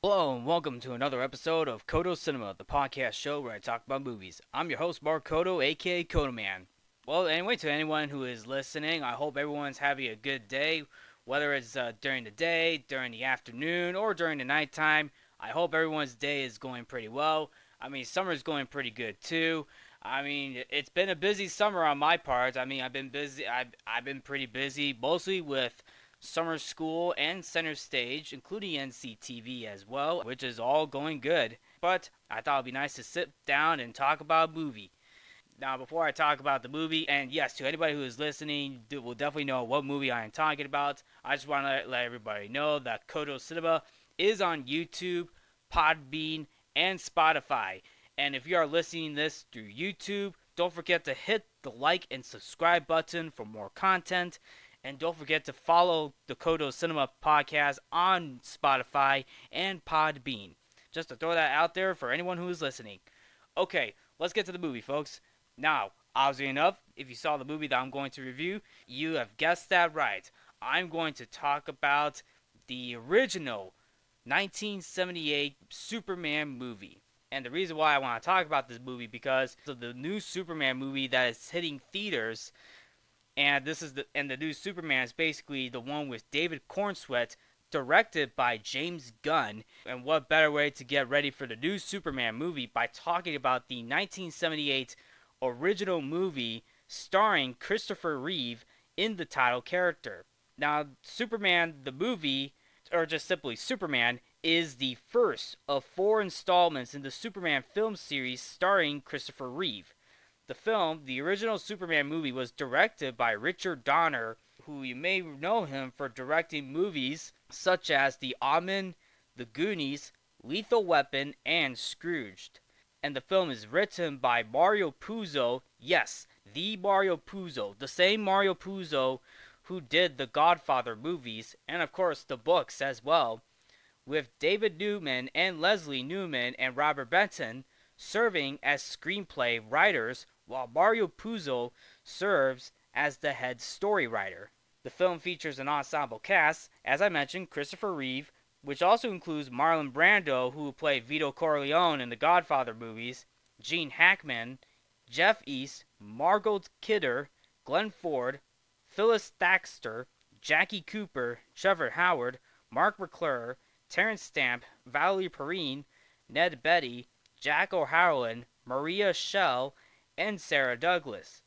Hello and welcome to another episode of Codo Cinema, the podcast show where I talk about movies. I'm your host, Mark Codo, aka Codoman. Well, anyway, to anyone who is listening, I hope everyone's having a good day, whether it's during the day, during the afternoon, or during the nighttime. I hope everyone's day is going pretty well. I mean, summer's going pretty good too. I mean, it's been a busy summer on my part. I mean, I've been busy. I've been pretty busy, mostly with summer school and center stage, including NCTV as well, which is all going good. But I thought it'd be nice to sit down and talk about a movie. Now, before I talk about the movie, and yes, to anybody who is listening, will definitely know what movie I am talking about. I just want to let everybody know that Codo Cinema is on YouTube, Podbean, and Spotify. And if you are listening this through YouTube, don't forget to hit the like and subscribe button for more content. And don't forget to follow the Codo Cinema podcast on Spotify and Podbean. Just to throw that out there for anyone who is listening. Okay, let's get to the movie, folks. Now, obviously enough, if you saw the movie that I'm going to review, you have guessed that right. I'm going to talk about the original 1978 Superman movie. And the reason why I want to talk about this movie because of the new Superman movie that is hitting theaters. And the new Superman is basically the one with David Cornsweet, directed by James Gunn. And what better way to get ready for the new Superman movie by talking about the 1978 original movie starring Christopher Reeve in the title character. Now, Superman the movie, or just simply Superman, is the first of 4 installments in the Superman film series starring Christopher Reeve. The original Superman movie, was directed by Richard Donner, who you may know him for directing movies such as The Omen, The Goonies, Lethal Weapon, and Scrooged. And the film is written by Mario Puzo, yes, the Mario Puzo, the same Mario Puzo who did the Godfather movies, and of course the books as well, with David Newman and Leslie Newman and Robert Benton serving as screenplay writers, while Mario Puzo serves as the head story writer. The film features an ensemble cast, as I mentioned, Christopher Reeve, which also includes Marlon Brando, who played Vito Corleone in the Godfather movies, Gene Hackman, Jeff East, Margot Kidder, Glenn Ford, Phyllis Thaxter, Jackie Cooper, Trevor Howard, Mark McClure, Terrence Stamp, Valerie Perrine, Ned Beatty, Jack O'Halloran, Maria Schell, and Sarah Douglas.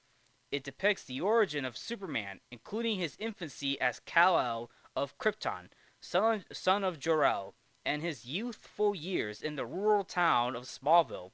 It depicts the origin of Superman, including his infancy as Kal-El of Krypton, son of Jor-El, and his youthful years in the rural town of Smallville.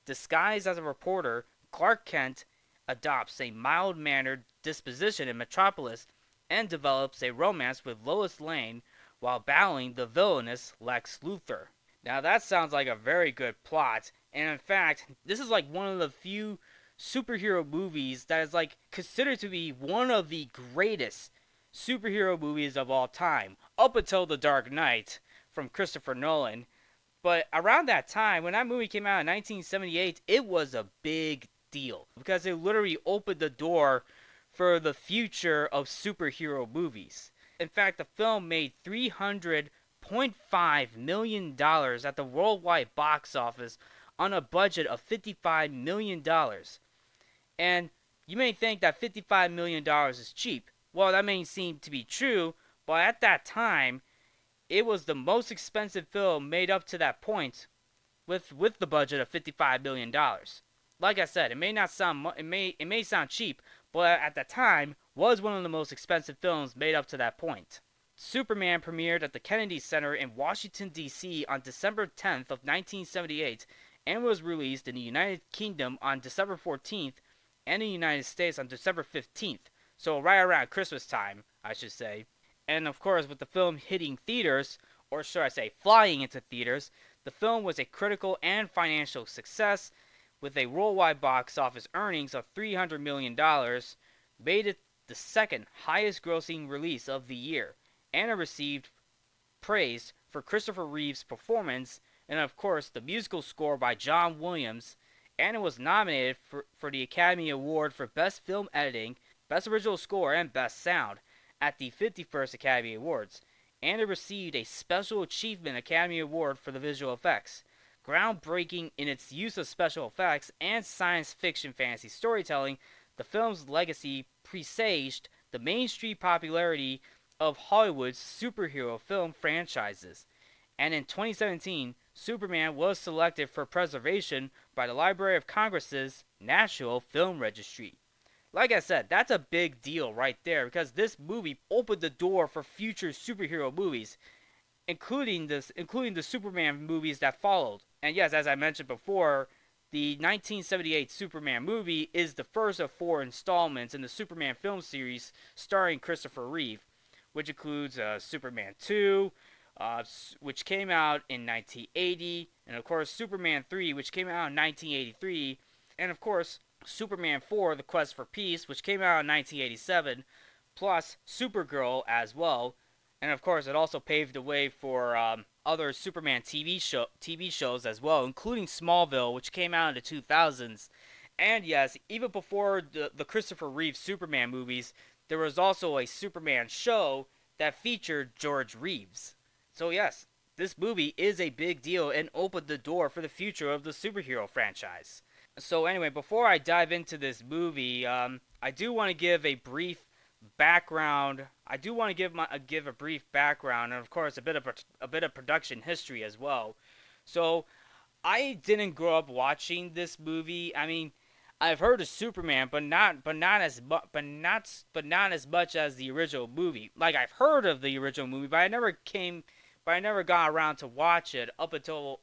Disguised as a reporter, Clark Kent adopts a mild-mannered disposition in Metropolis and develops a romance with Lois Lane while battling the villainous Lex Luthor. Now that sounds like a very good plot, and in fact, this is like one of the few superhero movies that is like considered to be one of the greatest superhero movies of all time, up until The Dark Knight from Christopher Nolan. But around that time, when that movie came out in 1978, it was a big deal because it literally opened the door for the future of superhero movies. In fact, the film made $300.5 million at the worldwide box office on a budget of $55 million. And you may think that $55 million is cheap. Well, that may seem to be true, but at that time, it was the most expensive film made up to that point with the budget of $55 million. Like I said, it may sound cheap, but at the time was one of the most expensive films made up to that point. Superman premiered at the Kennedy Center in Washington, D.C. on December 10th of 1978 and was released in the United Kingdom on December 14th and in the United States on December 15th. So right around Christmas time, I should say. And of course, with the film hitting theaters, or should I say flying into theaters, the film was a critical and financial success with a worldwide box office earnings of $300 million, made it the second highest grossing release of the year, and it received praise for Christopher Reeve's performance and of course the musical score by John Williams, and it was nominated for the Academy Award for Best Film Editing, Best Original Score, and Best Sound at the 51st Academy Awards. and it received a Special Achievement Academy Award for the visual effects. Groundbreaking in its use of special effects and science fiction fantasy storytelling, the film's legacy presaged the mainstream popularity of Hollywood's superhero film franchises. And in 2017, Superman was selected for preservation by the Library of Congress's National Film Registry. Like I said, that's a big deal right there because this movie opened the door for future superhero movies, including the Superman movies that followed. And yes, as I mentioned before, the 1978 Superman movie is the first of 4 installments in the Superman film series starring Christopher Reeve, which includes Superman 2, which came out in 1980, and of course Superman 3, which came out in 1983, and of course Superman 4, The Quest for Peace, which came out in 1987, plus Supergirl as well. And of course, it also paved the way for other Superman TV shows as well, including Smallville, which came out in the 2000s. And yes, even before the Christopher Reeve Superman movies, there was also a Superman show that featured George Reeves. So yes, this movie is a big deal and opened the door for the future of the superhero franchise. So anyway, before I dive into this movie, I do want to give a brief background. I do want to give a brief background, and of course a bit of production history as well. So I didn't grow up watching this movie. I mean, I've heard of Superman, but not as much as the original movie. Like I've heard of the original movie, but I never got around to watch it up until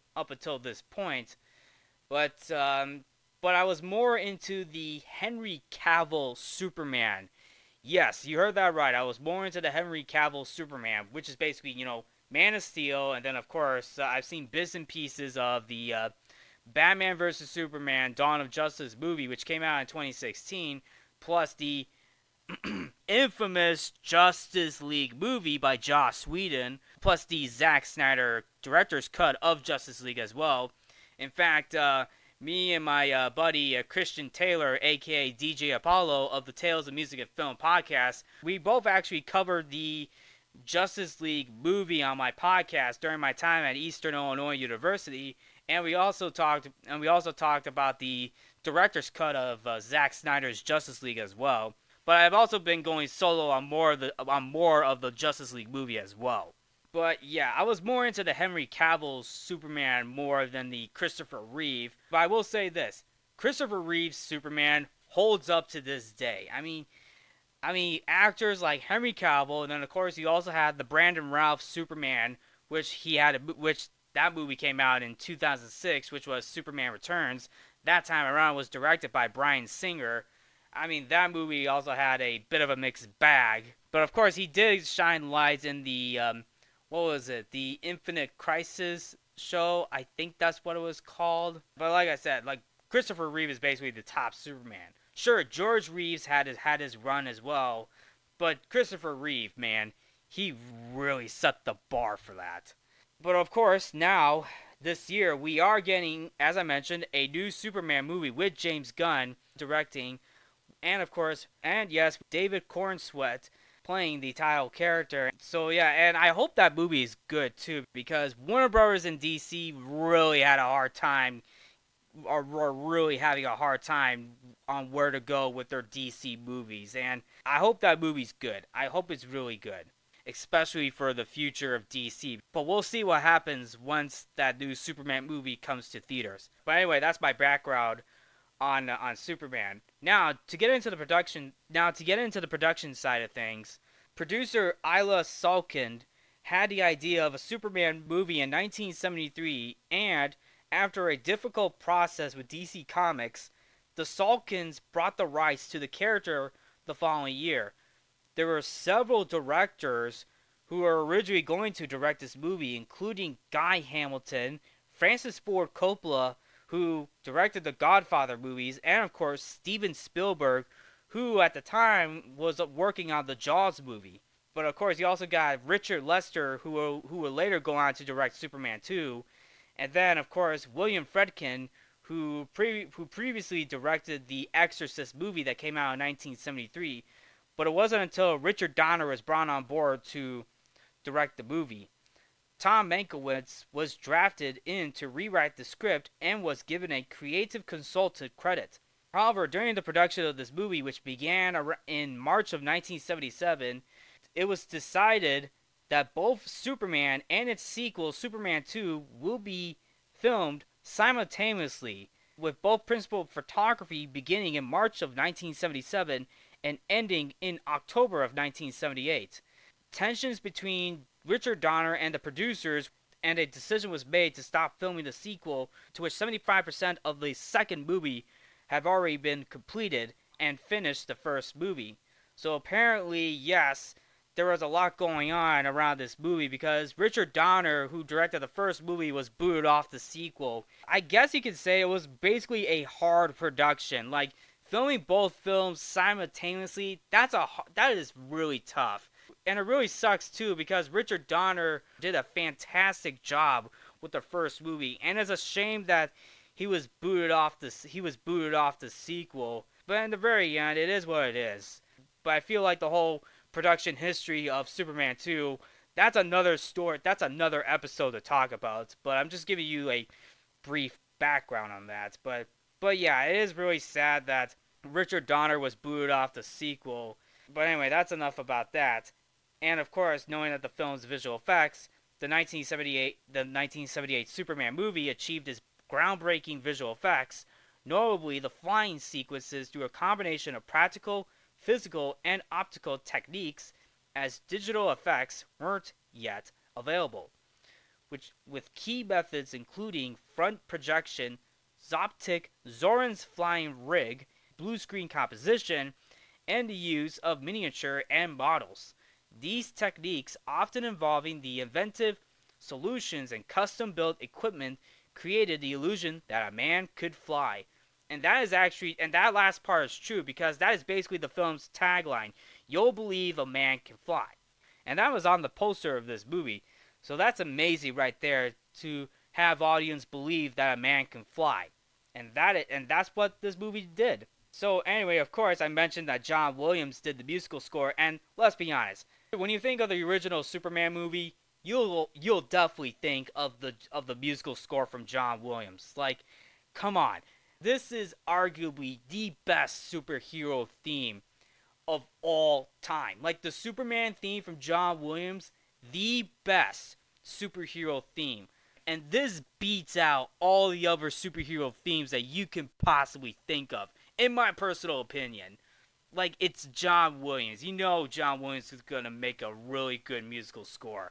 this point. But I was more into the Henry Cavill Superman. Yes, you heard that right. I was more into the Henry Cavill Superman, which is basically, Man of Steel, and then of course I've seen bits and pieces of the Batman vs Superman: Dawn of Justice movie, which came out in 2016, plus the infamous Justice League movie by Joss Whedon, plus the Zack Snyder director's cut of Justice League as well. In fact, me and my buddy Christian Taylor, aka DJ Apollo of the Tales of Music and Film podcast, we both actually covered the Justice League movie on my podcast during my time at Eastern Illinois University, and we also talked about the director's cut of Zack Snyder's Justice League as well. But I've also been going solo on more of the Justice League movie as well. But yeah, I was more into the Henry Cavill Superman more than the Christopher Reeve. But I will say this, Christopher Reeve's Superman holds up to this day. I mean, actors like Henry Cavill, and then of course you also had the Brandon Routh Superman, which that movie came out in 2006, which was Superman Returns. That time around was directed by Bryan Singer. I mean, that movie also had a bit of a mixed bag. But of course, he did shine lights in the what was it? The Infinite Crisis show. I think that's what it was called. But like I said, like Christopher Reeve is basically the top Superman. Sure, George Reeves had his run as well, but Christopher Reeve, man, he really set the bar for that. But of course, now this year we are getting, as I mentioned, a new Superman movie with James Gunn directing, and of course, and yes, David Cornsweet playing the title character. So yeah, and I hope that movie is good too, because Warner Brothers and DC really had a hard time, are really having a hard time on where to go with their DC movies, and I hope that movie's good. I hope it's really good, especially for the future of DC. But we'll see what happens once that new Superman movie comes to theaters. But anyway, that's my background on Superman. Now to get into the production side of things, producer Ila Salkind had the idea of a Superman movie in 1973, and after a difficult process with DC Comics, the Salkinds brought the rights to the character the following year. There were several directors who were originally going to direct this movie, including Guy Hamilton, Francis Ford Coppola, who directed the Godfather movies, and of course Steven Spielberg, who at the time was working on the Jaws movie. But of course you also got Richard Lester, who will later go on to direct Superman 2, and then of course William Friedkin, who previously directed the Exorcist movie that came out in 1973. But it wasn't until Richard Donner was brought on board to direct the movie. Tom Mankiewicz was drafted in to rewrite the script and was given a creative consultant credit. However, during the production of this movie, which began in March of 1977, it was decided that both Superman and its sequel, Superman 2, will be filmed simultaneously, with both principal photography beginning in March of 1977 and ending in October of 1978. Tensions between Richard Donner and the producers, and a decision was made to stop filming the sequel, to which 75% of the second movie have already been completed and finished the first movie. So apparently, yes, there was a lot going on around this movie because Richard Donner, who directed the first movie, was booted off the sequel. I guess you could say it was basically a hard production. Like, filming both films simultaneously, that is really tough. And it really sucks too because Richard Donner did a fantastic job with the first movie, and it's a shame that he was booted off the sequel. But in the very end, it is what it is. But I feel like the whole production history of Superman 2, that's another story, that's another episode to talk about. But I'm just giving you a brief background on that. But yeah, it is really sad that Richard Donner was booted off the sequel. But anyway, that's enough about that. And of course, knowing that the film's visual effects, the 1978 Superman movie achieved its groundbreaking visual effects, notably the flying sequences, through a combination of practical, physical, and optical techniques, as digital effects weren't yet available, which with key methods including front projection, Zoptic, Zoran's flying rig, blue screen composition, and the use of miniature and models. These techniques, often involving the inventive solutions and custom-built equipment, created the illusion that a man could fly. And that last part is true because that is basically the film's tagline. You'll believe a man can fly. And that was on the poster of this movie. So that's amazing right there, to have audience believe that a man can fly. And that's what this movie did. So anyway, of course, I mentioned that John Williams did the musical score, and let's be honest, when you think of the original Superman movie, you'll definitely think of the musical score from John Williams. Like, come on. This is arguably the best superhero theme of all time. Like, the Superman theme from John Williams, the best superhero theme. And this beats out all the other superhero themes that you can possibly think of, in my personal opinion. Like, it's John Williams. You know John Williams is going to make a really good musical score.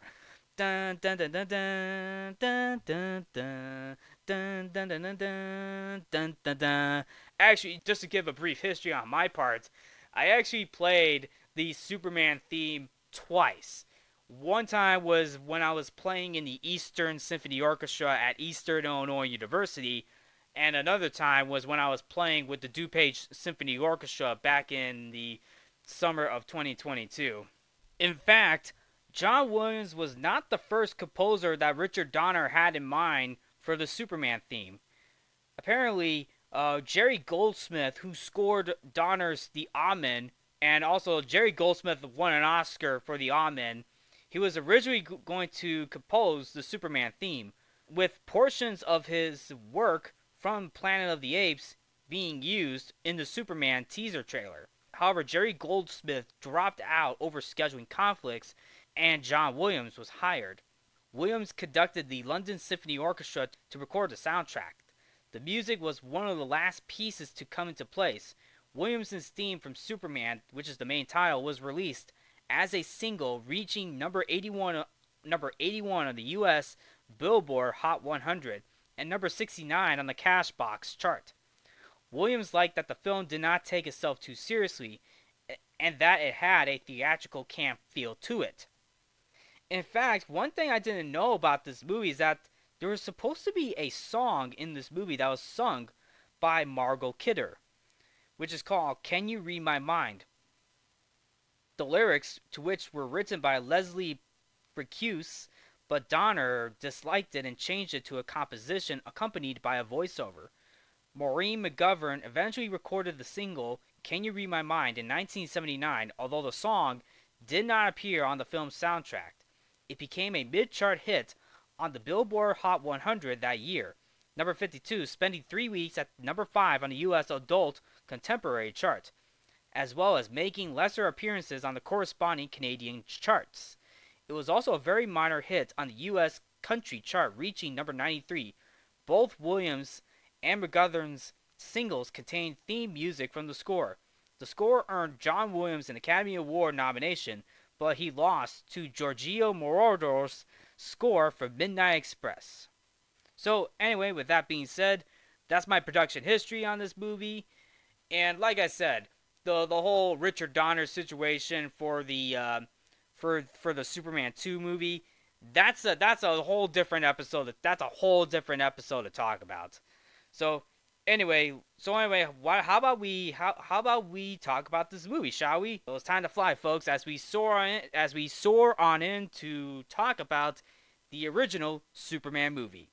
Dun dun dun dun dun dun dun dun dun dun dun dun dun dun dun. Actually, just to give a brief history on my part, I actually played the Superman theme twice. One time was when I was playing in the Eastern Symphony Orchestra at Eastern Illinois University, and another time was when I was playing with the DuPage Symphony Orchestra back in the summer of 2022. In fact, John Williams was not the first composer that Richard Donner had in mind for the Superman theme. Apparently, Jerry Goldsmith, who scored Donner's The Omen, and also Jerry Goldsmith won an Oscar for The Omen, he was originally going to compose the Superman theme, with portions of his work from Planet of the Apes being used in the Superman teaser trailer. However, Jerry Goldsmith dropped out over scheduling conflicts, and John Williams was hired. Williams conducted the London Symphony Orchestra to record the soundtrack. The music was one of the last pieces to come into place. Williams' theme from Superman, which is the main title, was released as a single, reaching number 81 on the US Billboard Hot 100 and number 69 on the Cashbox chart. Williams liked that the film did not take itself too seriously, and that it had a theatrical camp feel to it. In fact, one thing I didn't know about this movie is that there was supposed to be a song in this movie that was sung by Margot Kidder, which is called Can You Read My Mind? The lyrics to which were written by Leslie Bricusse, but Donner disliked it and changed it to a composition accompanied by a voiceover. Maureen McGovern eventually recorded the single Can You Read My Mind in 1979, although the song did not appear on the film's soundtrack. It became a mid-chart hit on the Billboard Hot 100 that year, number 52, spending 3 weeks at number 5 on the U.S. Adult Contemporary chart, as well as making lesser appearances on the corresponding Canadian charts. It was also a very minor hit on the U.S. Country chart, reaching number 93. Both Williams and McGovern's singles contained theme music from the score. The score earned John Williams an Academy Award nomination, but he lost to Giorgio Moroder's score for Midnight Express. So, anyway, with that being said, that's my production history on this movie. And like I said, the whole Richard Donner situation for the for the Superman 2 movie, that's a whole different episode. That's a whole different episode to talk about. So anyway, how about we talk about this movie, shall we? Well, it's time to fly, folks, as we soar on in to talk about the original Superman movie.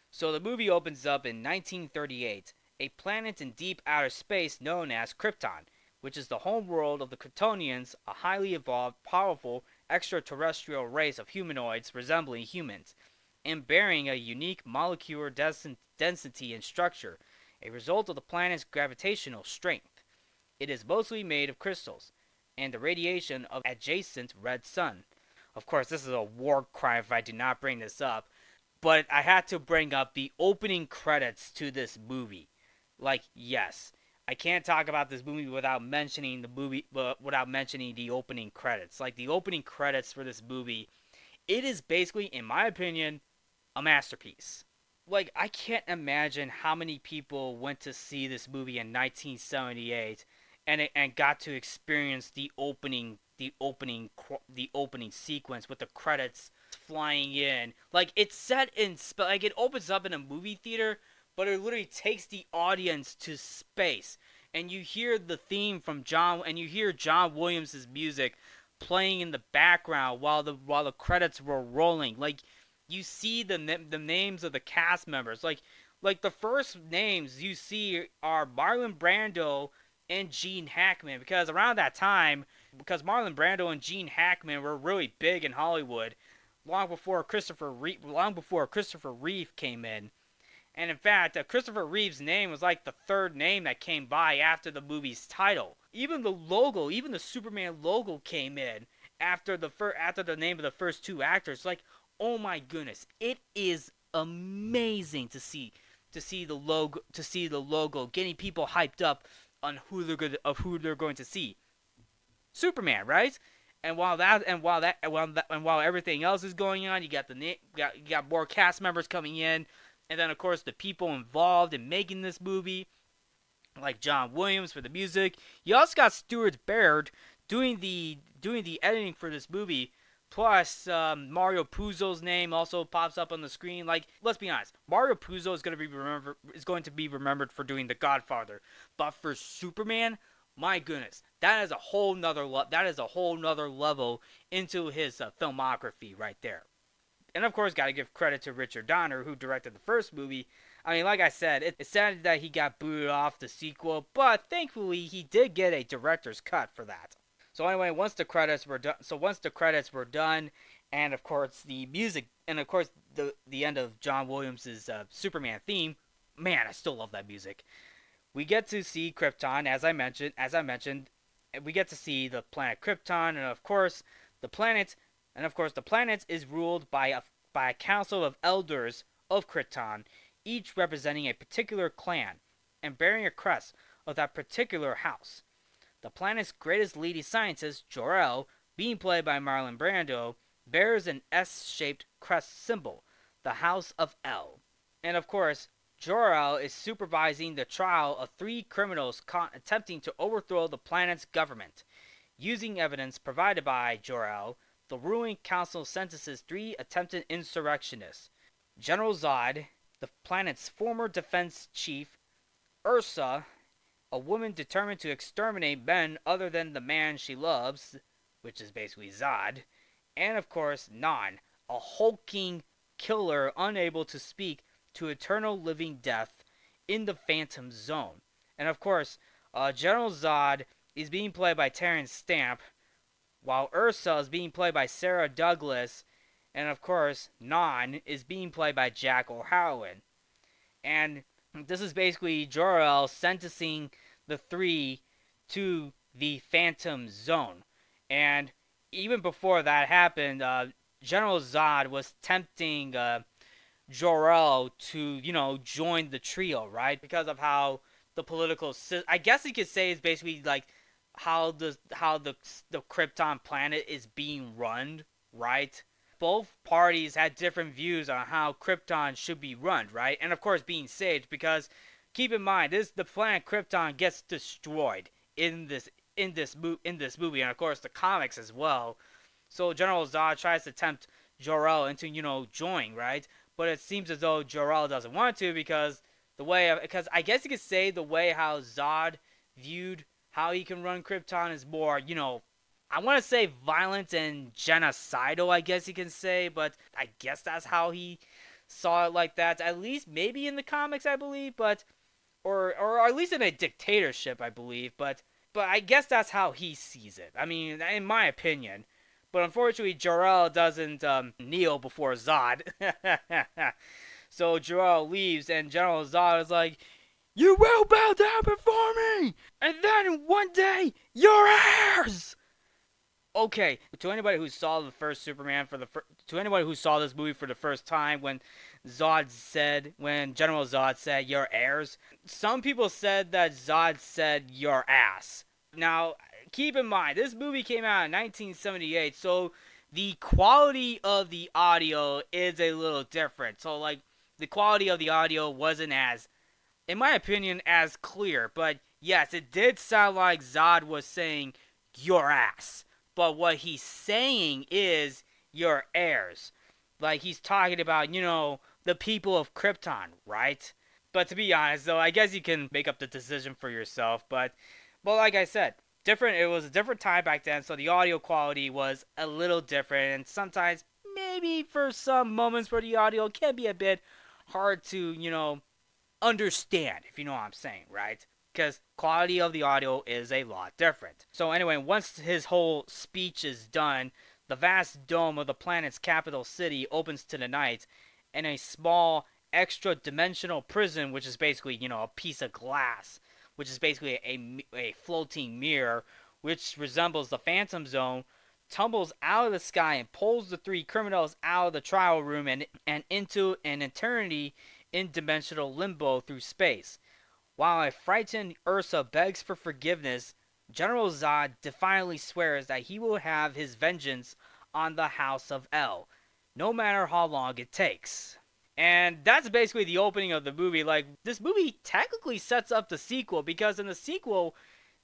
So the movie opens up in 1938, a planet in deep outer space known as Krypton, which is the home world of the Kryptonians, a highly evolved, powerful, extraterrestrial race of humanoids resembling humans, and bearing a unique molecular density and structure, a result of the planet's gravitational strength. It is mostly made of crystals, and the radiation of adjacent red sun. Of course, this is a war crime if I do not bring this up, but I had to bring up the opening credits to this movie. Like, yes, I can't talk about this movie without mentioning the opening credits. Like, the opening credits for this movie, it is basically, in my opinion, a masterpiece. Like, I can't imagine how many people went to see this movie in 1978 and got to experience the opening sequence with the credits flying in. Like, it's set in like, it opens up in a movie theater, but it literally takes the audience to space, and you hear the theme from John Williams' music playing in the background while the credits were rolling. Like, you see the names of the cast members. Like the first names you see are Marlon Brando and Gene Hackman, because around that time, because Marlon Brando and Gene Hackman were really big in Hollywood long before Christopher Reeve came in. And in fact, Christopher Reeve's name was like the third name that came by after the movie's title. Even the Superman logo came in after the name of the first two actors. Like, oh my goodness, it is amazing to see the logo getting people hyped up on who they're going to see. Superman, right? And while everything else is going on, you got more cast members coming in. And then, of course, the people involved in making this movie, like John Williams for the music. You also got Stuart Baird doing the editing for this movie. Plus, Mario Puzo's name also pops up on the screen. Like, let's be honest, Mario Puzo is going to be remembered for doing The Godfather. But for Superman, my goodness, that is a whole nother level into his filmography right there. And of course, got to give credit to Richard Donner, who directed the first movie. I mean, like I said, it's sad that he got booted off the sequel, but thankfully he did get a director's cut for that. So anyway, once the credits were done, and of course the music, and of course the end of John Williams' Superman theme, man, I still love that music. We get to see Krypton, as I mentioned, we get to see the planet Krypton, and of course the planet is ruled by a council of elders of Krypton, each representing a particular clan and bearing a crest of that particular house. The planet's greatest leading scientist, Jor-El, being played by Marlon Brando, bears an S-shaped crest symbol, the House of El. And of course, Jor-El is supervising the trial of 3 criminals caught attempting to overthrow the planet's government. Using evidence provided by Jor-El, the ruling council sentences 3 attempted insurrectionists: General Zod, the planet's former defense chief; Ursa, a woman determined to exterminate men other than the man she loves, which is basically Zod; and of course, Non, a hulking killer unable to speak to eternal living death in the Phantom Zone. And of course, General Zod is being played by Terrence Stamp, while Ursa is being played by Sarah Douglas, And of course, Non is being played by Jack O'Halloran. And this is basically Jor-El sentencing the three to the Phantom Zone. And even before that happened, General Zod was tempting Jor-El to, join the trio, right? Because of how the political, I guess you could say it's basically like how the Krypton planet is being run, right? Both parties had different views on how Krypton should be run, right? And of course, being saved because keep in mind, the planet Krypton gets destroyed in this movie, and of course the comics as well. So General Zod tries to tempt Jor-El into joining, right? But it seems as though Jor-El doesn't want to because I guess you could say the way how Zod viewed how he can run Krypton is more I want to say violent and genocidal, I guess you can say, but I guess that's how he saw it like that. At least maybe in the comics, I believe, but or at least in a dictatorship, I believe, but I guess that's how he sees it. I mean, in my opinion. But unfortunately, Jor-El doesn't kneel before Zod. So Jor-El leaves, and General Zod is like, "You will bow down before me, and then one day, your heirs." Okay, to anybody who saw the first Superman to anybody who saw this movie for the first time, when General Zod said your heirs, some people said that Zod said your ass. Now, keep in mind, this movie came out in 1978, so the quality of the audio is a little different. So, like, the quality of the audio wasn't as, in my opinion, as clear. But yes, it did sound like Zod was saying your ass. But what he's saying is your heirs. Like, he's talking about, the people of Krypton, right? But to be honest, though, I guess you can make up the decision for yourself. But like I said, different. It was a different time back then, so the audio quality was a little different. And sometimes, maybe for some moments where the audio can be a bit hard to, understand, if you know what I'm saying, right? Because quality of the audio is a lot different. So anyway, once his whole speech is done, the vast dome of the planet's capital city opens to the night, and a small extra-dimensional prison, which is basically, a piece of glass, which is basically a floating mirror, which resembles the Phantom Zone, tumbles out of the sky and pulls the three criminals out of the trial room and into an eternity in dimensional limbo through space. While a frightened Ursa begs for forgiveness, General Zod defiantly swears that he will have his vengeance on the House of El, no matter how long it takes. And that's basically the opening of the movie. Like, this movie technically sets up the sequel, because in the sequel,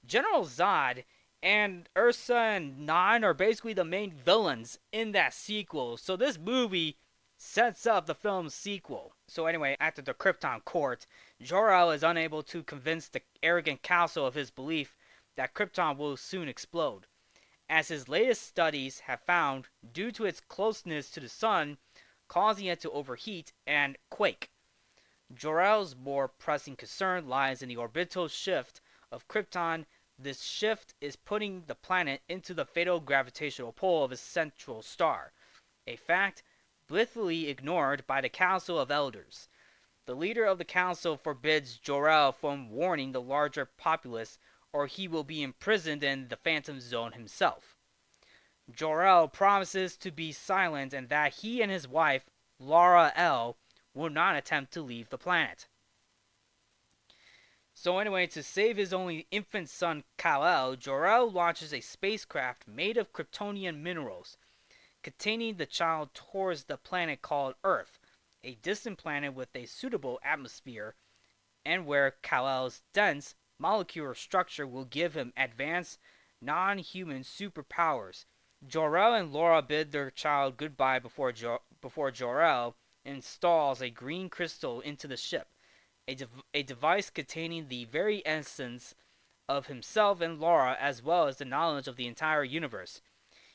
General Zod and Ursa and Non are basically the main villains in that sequel. So this movie sets up the film's sequel. So anyway, after the Krypton court, Jor-El is unable to convince the arrogant council of his belief that Krypton will soon explode, as his latest studies have found, due to its closeness to the sun, causing it to overheat and quake. Jor-El's more pressing concern lies in the orbital shift of Krypton. This shift is putting the planet into the fatal gravitational pull of its central star, a fact blithely ignored by the Council of Elders. The leader of the council forbids Jor-El from warning the larger populace, or he will be imprisoned in the Phantom Zone himself. Jor-El promises to be silent and that he and his wife, Lara El, will not attempt to leave the planet. So anyway, to save his only infant son, Kal-El, Jor-El launches a spacecraft made of Kryptonian minerals, containing the child towards the planet called Earth, a distant planet with a suitable atmosphere, and where Kal-El's dense molecular structure will give him advanced, non-human superpowers. Jor-El and Laura bid their child goodbye before Jor-El installs a green crystal into the ship, a device containing the very essence of himself and Laura, as well as the knowledge of the entire universe.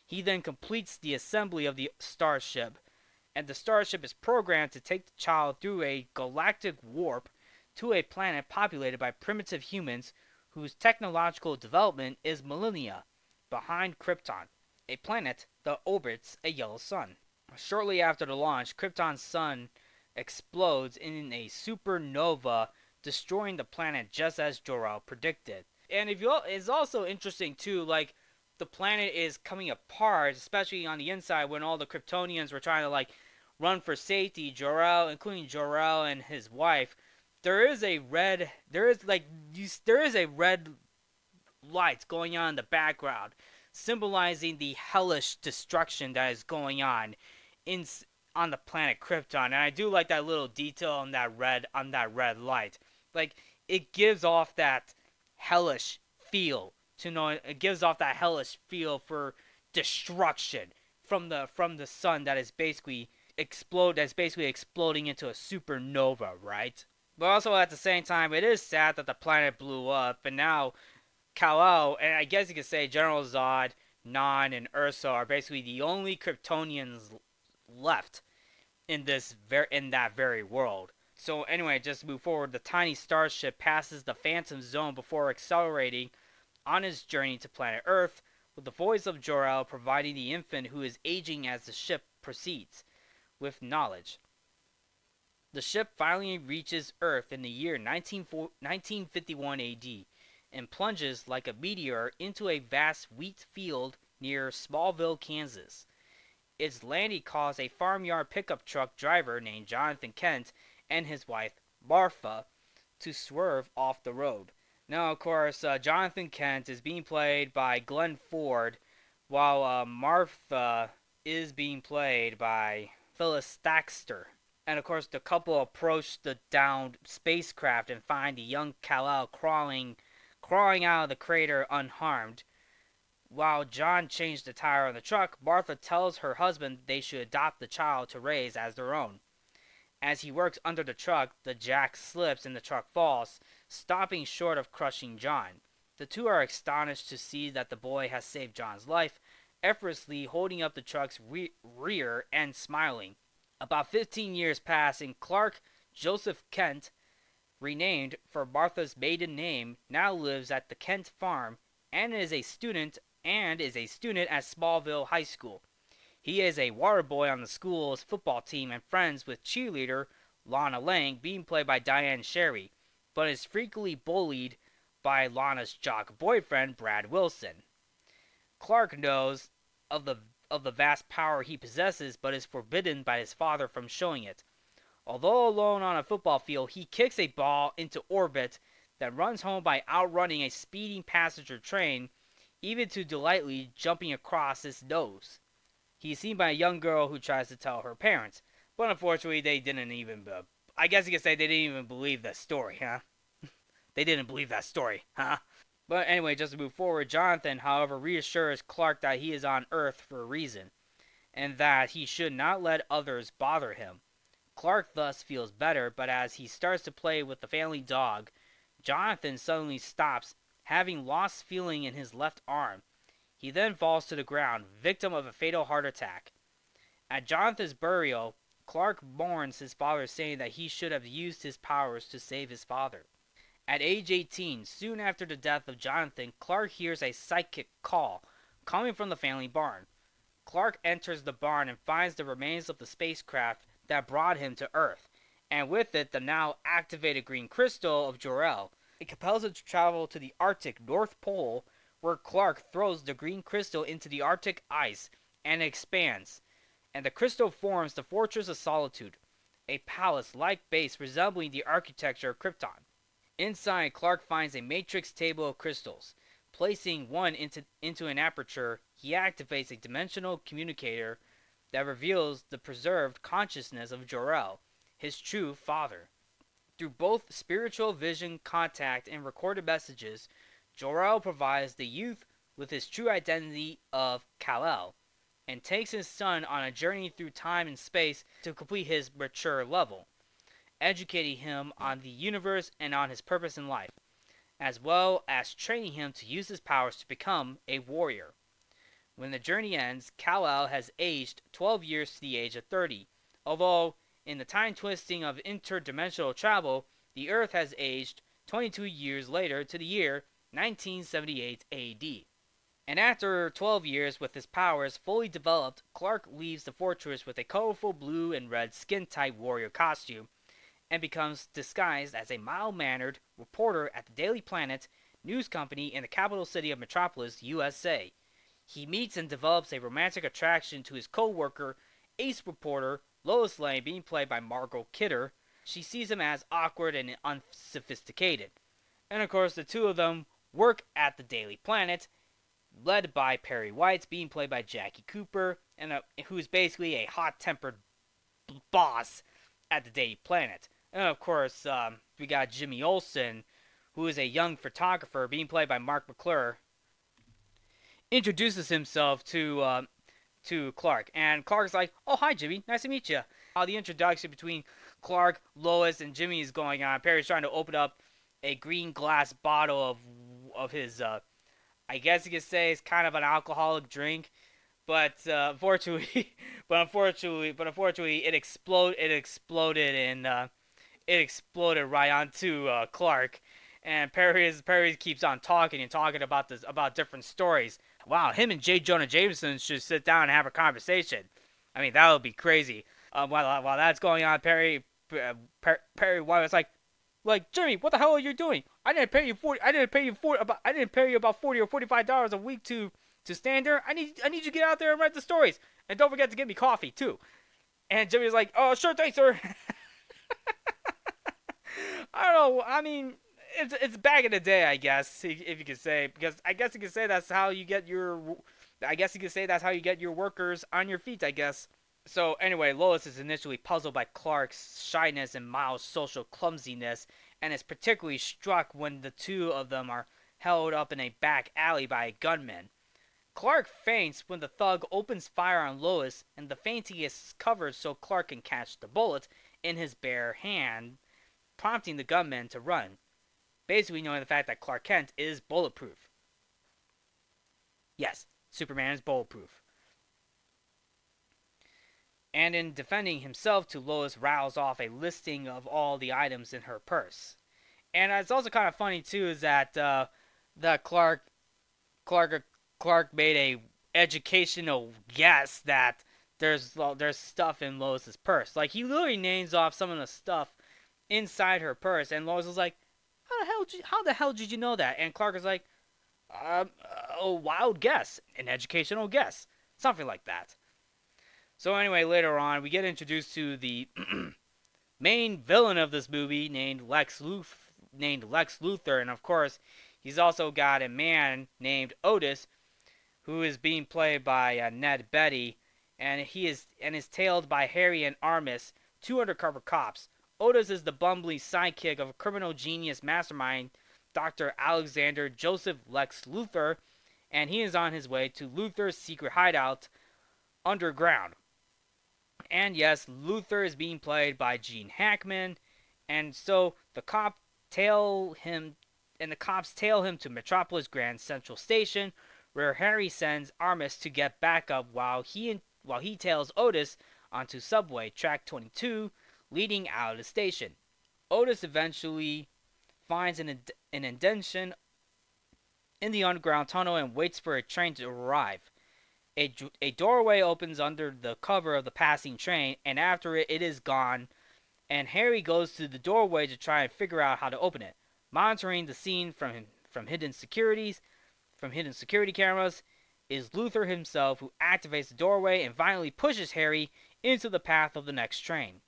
He then completes the assembly of the starship, and the starship is programmed to take the child through a galactic warp to a planet populated by primitive humans whose technological development is millennia behind Krypton, a planet that orbits a yellow sun. Shortly after the launch, Krypton's sun explodes in a supernova, destroying the planet just as Jor-El predicted. And if you, it's also interesting too, like the planet is coming apart, especially on the inside when all the Kryptonians were trying to like run for safety. Jor-El, including Jor-El and his wife, there is a red light going on in the background, symbolizing the hellish destruction that is going in on the planet Krypton. And I do like that little detail on that red light. Like it gives off that hellish feel to know it gives off that hellish feel for destruction from the sun that is basically exploding into a supernova, right? But also at the same time, it is sad that the planet blew up, and now Kal-El, and I guess you could say General Zod, Non, and Ursa are basically the only Kryptonians left in that very world. So anyway, just to move forward, the tiny starship passes the Phantom Zone before accelerating on its journey to planet Earth, with the voice of Jor-El providing the infant who is aging as the ship proceeds with knowledge. The ship finally reaches Earth in the year 1951 AD and plunges like a meteor into a vast wheat field near Smallville, Kansas. Its landing caused a farmyard pickup truck driver named Jonathan Kent and his wife, Martha, to swerve off the road. Now, of course, Jonathan Kent is being played by Glenn Ford, while Martha is being played by Phyllis Thaxter. And of course, the couple approach the downed spacecraft and find the young Kal-El crawling out of the crater unharmed. While John changed the tire on the truck, Martha tells her husband they should adopt the child to raise as their own. As he works under the truck, the jack slips and the truck falls, stopping short of crushing John. The two are astonished to see that the boy has saved John's life, effortlessly holding up the truck's rear and smiling. About 15 years pass, and Clark Joseph Kent, renamed for Martha's maiden name, now lives at the Kent farm and is a student at Smallville High School. He is a water boy on the school's football team and friends with cheerleader Lana Lang, being played by Diane Sherry, but is frequently bullied by Lana's jock boyfriend Brad Wilson. Clark knows of the vast power he possesses, but is forbidden by his father from showing it. Although alone on a football field, he kicks a ball into orbit that runs home by outrunning a speeding passenger train, even to delightfully jumping across his nose. He is seen by a young girl who tries to tell her parents, but unfortunately they didn't even, I guess you could say they didn't even believe that story, huh? They didn't believe that story, huh? But anyway, just to move forward, Jonathan, however, reassures Clark that he is on Earth for a reason, and that he should not let others bother him. Clark thus feels better, but as he starts to play with the family dog, Jonathan suddenly stops, having lost feeling in his left arm. He then falls to the ground, victim of a fatal heart attack. At Jonathan's burial, Clark mourns his father, saying that he should have used his powers to save his father. At age 18, soon after the death of Jonathan, Clark hears a psychic call coming from the family barn. Clark enters the barn and finds the remains of the spacecraft that brought him to Earth, and with it the now activated green crystal of Jor-El. It compels him to travel to the Arctic North Pole, where Clark throws the green crystal into the Arctic ice and it expands, and the crystal forms the Fortress of Solitude, a palace-like base resembling the architecture of Krypton. Inside, Clark finds a matrix table of crystals. Placing one into an aperture, he activates a dimensional communicator that reveals the preserved consciousness of Jor-El, his true father. Through both spiritual vision contact and recorded messages, Jor-El provides the youth with his true identity of Kal-El, and takes his son on a journey through time and space to complete his mature level, educating him on the universe and on his purpose in life, as well as training him to use his powers to become a warrior. When the journey ends, Kal-El has aged 12 years to the age of 30, although in the time twisting of interdimensional travel, the Earth has aged 22 years later to the year 1978 AD. And after 12 years with his powers fully developed, Clark leaves the fortress with a colorful blue and red skin-tight warrior costume and becomes disguised as a mild-mannered reporter at the Daily Planet news company in the capital city of Metropolis, USA. He meets and develops a romantic attraction to his co-worker, ace reporter Lois Lane, being played by Margot Kidder. She sees him as awkward and unsophisticated. And of course, the two of them work at the Daily Planet, led by Perry White, being played by Jackie Cooper, and who's basically a hot-tempered boss at the Daily Planet. And of course, we got Jimmy Olsen, who is a young photographer, being played by Mark McClure, introduces himself to Clark, and Clark's like, "Oh, hi, Jimmy, nice to meet you." How the introduction between Clark, Lois, and Jimmy is going on. Perry's trying to open up a green glass bottle of his, I guess you could say, it's kind of an alcoholic drink, but unfortunately, but unfortunately, it exploded right onto Clark, and Perry keeps on talking and talking about different stories. Wow, him and J. Jonah Jameson should sit down and have a conversation. I mean, that would be crazy. While that's going on, Perry was like Jimmy, what the hell are you doing? I didn't pay you about $40 or $45 a week to stand there. I need you to get out there and write the stories, and don't forget to get me coffee too. And Jimmy was like, "Oh, sure, thanks, sir." I don't know. I mean, it's back in the day, I guess, if you could say, because I guess you could say that's how you get your. I guess you could say that's how you get your workers on your feet, I guess. So anyway, Lois is initially puzzled by Clark's shyness and Miles' social clumsiness, and is particularly struck when the two of them are held up in a back alley by a gunman. Clark faints when the thug opens fire on Lois, and the fainting is covered so Clark can catch the bullet in his bare hand, prompting the gunman to run. Basically knowing the fact that Clark Kent is bulletproof. Yes, Superman is bulletproof. And in defending himself to Lois rattles off a listing of all the items in her purse. And it's also kind of funny too is that Clark Clark made a educational guess that there's stuff in Lois's purse. Like he literally names off some of the stuff inside her purse, and Lois was like, how the hell did you know that?" And Clark is like, "A wild guess, an educational guess, something like that." So anyway, later on, we get introduced to the main villain of this movie, named Lex Luthor, and of course, he's also got a man named Otis, who is being played by Ned Beatty, and is tailed by Harry and Armis, two undercover cops. Otis is the bumbling sidekick of a criminal genius mastermind, Dr. Alexander Joseph Lex Luthor, and he is on his way to Luthor's secret hideout underground. And yes, Luthor is being played by Gene Hackman, and so the cops tail him to Metropolis Grand Central Station, where Harry sends Armis to get backup while he tails Otis onto subway track 22, leading out of the station. Otis eventually finds an indentation in the underground tunnel and waits for a train to arrive. A doorway opens under the cover of the passing train, and after it is gone, and Harry goes to the doorway to try and figure out how to open it. Monitoring the scene from hidden security cameras is Luthor himself, who activates the doorway and violently pushes Harry into the path of the next train.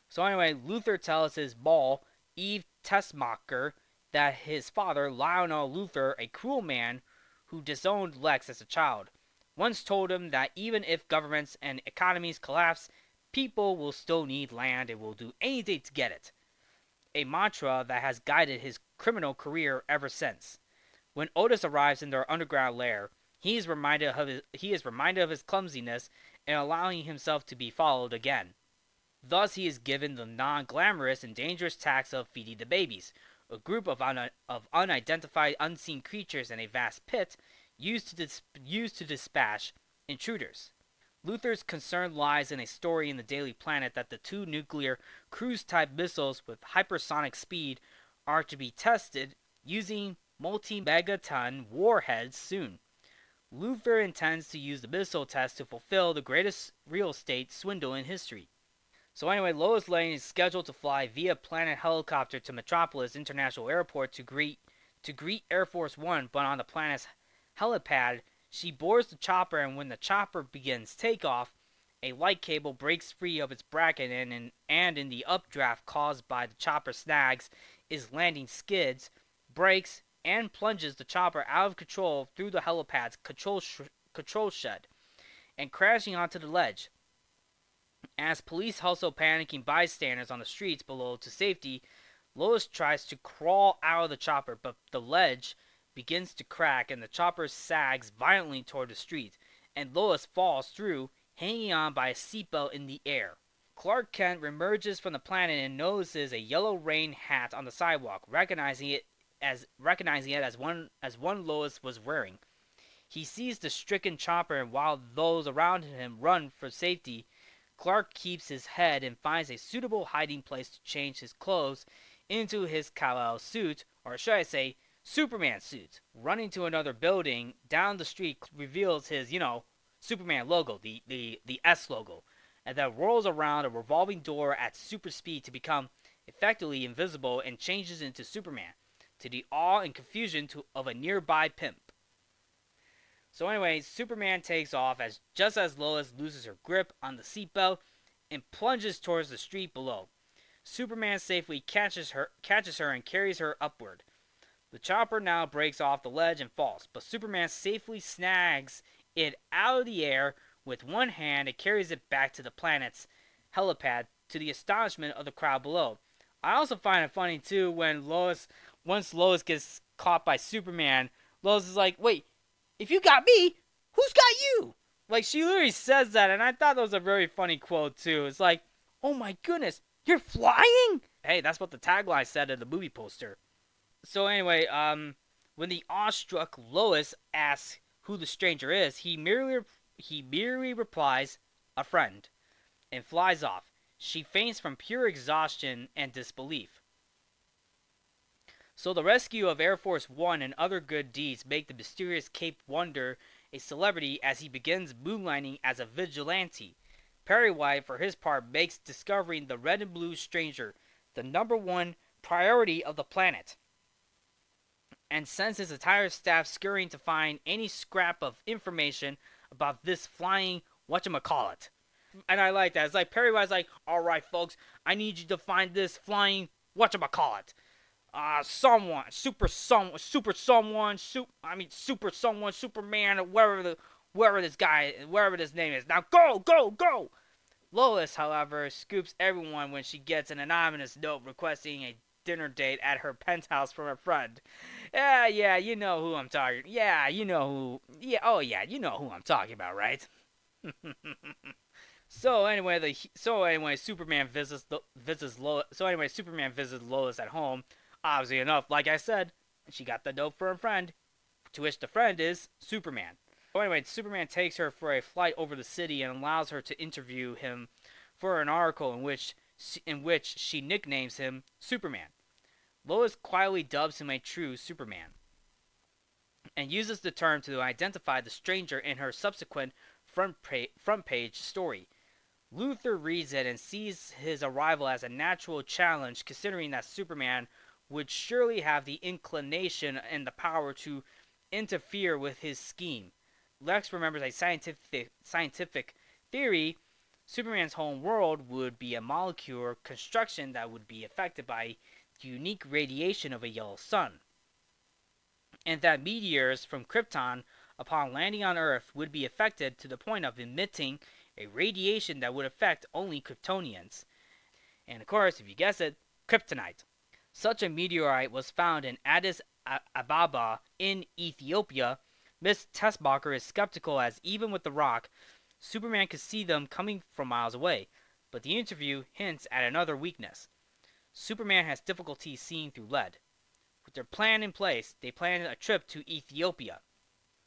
So anyway, Luthor tells his Ball, Eve Tessmacher, that his father, Lionel Luthor, a cruel man who disowned Lex as a child, once told him that even if governments and economies collapse, people will still need land and will do anything to get it. A mantra that has guided his criminal career ever since. When Otis arrives in their underground lair, he is reminded of his clumsiness and allowing himself to be followed again. Thus, he is given the non-glamorous and dangerous task of feeding the babies, a group of unidentified unseen creatures in a vast pit used to dispatch intruders. Luthor's concern lies in a story in the Daily Planet that the two nuclear cruise-type missiles with hypersonic speed are to be tested using multi-megaton warheads soon. Luther intends to use the missile test to fulfill the greatest real estate swindle in history. So anyway, Lois Lane is scheduled to fly via Planet helicopter to Metropolis International Airport to greet Air Force One, but on the planet's helipad, she boards the chopper, and when the chopper begins takeoff, a light cable breaks free of its bracket, and in the updraft caused by the chopper snags is landing skids, brakes, and plunges the chopper out of control through the helipad's control shed and crashing onto the ledge. As police hustle panicking bystanders on the streets below to safety, Lois tries to crawl out of the chopper, but the ledge begins to crack and the chopper sags violently toward the street, and Lois falls through, hanging on by a seatbelt in the air. Clark Kent emerges from the planet and notices a yellow rain hat on the sidewalk, recognizing it as one Lois was wearing. He sees the stricken chopper, and while those around him run for safety, Clark keeps his head and finds a suitable hiding place to change his clothes into his Kal-El suit, or should I say, Superman suit. Running to another building down the street reveals his, Superman logo, the S logo, and then rolls around a revolving door at super speed to become effectively invisible and changes into Superman, to the awe and confusion of a nearby pimp. So anyway, Superman takes off just as Lois loses her grip on the seatbelt and plunges towards the street below. Superman safely catches her and carries her upward. The chopper now breaks off the ledge and falls, but Superman safely snags it out of the air with one hand and carries it back to the planet's helipad, to the astonishment of the crowd below. I also find it funny too once Lois gets caught by Superman, Lois is like, "Wait, if you got me, who's got you?" Like, she literally says that, and I thought that was a very funny quote too. It's like, "Oh my goodness, you're flying?" Hey, that's what the tagline said in the movie poster. So anyway, when the awestruck Lois asks who the stranger is, he merely replies, "A friend," and flies off. She faints from pure exhaustion and disbelief. So the rescue of Air Force One and other good deeds make the mysterious Cape Wonder a celebrity as he begins moonlighting as a vigilante. Perry White, for his part, makes discovering the red and blue stranger the number one priority of the planet, and sends his entire staff scurrying to find any scrap of information about this flying whatchamacallit. And I like that. It's like Perry White's like, "Alright folks, I need you to find this flying whatchamacallit. Superman, wherever this name is. Now go, go, go!" Lois, however, scoops everyone when she gets an anonymous note requesting a dinner date at her penthouse from a friend. Yeah, you know who I'm talking. Yeah, you know who. Yeah, oh yeah, you know who I'm talking about, right? Superman visits Lois at home. Obviously enough, like I said, she got the note for her friend, to which the friend is Superman. So anyway, Superman takes her for a flight over the city and allows her to interview him for an article in which she nicknames him Superman. Lois quietly dubs him a true Superman, and uses the term to identify the stranger in her subsequent front page story. Luther reads it and sees his arrival as a natural challenge, considering that Superman would surely have the inclination and the power to interfere with his scheme. Lex remembers a scientific theory. Superman's home world would be a molecular construction that would be affected by the unique radiation of a yellow sun, and that meteors from Krypton, upon landing on Earth, would be affected to the point of emitting a radiation that would affect only Kryptonians. And of course, if you guess it, kryptonite. Such a meteorite was found in Addis Ababa in Ethiopia. Miss Tessbacher is skeptical, as even with the rock, Superman could see them coming from miles away, but the interview hints at another weakness. Superman has difficulty seeing through lead. With their plan in place, they plan a trip to Ethiopia.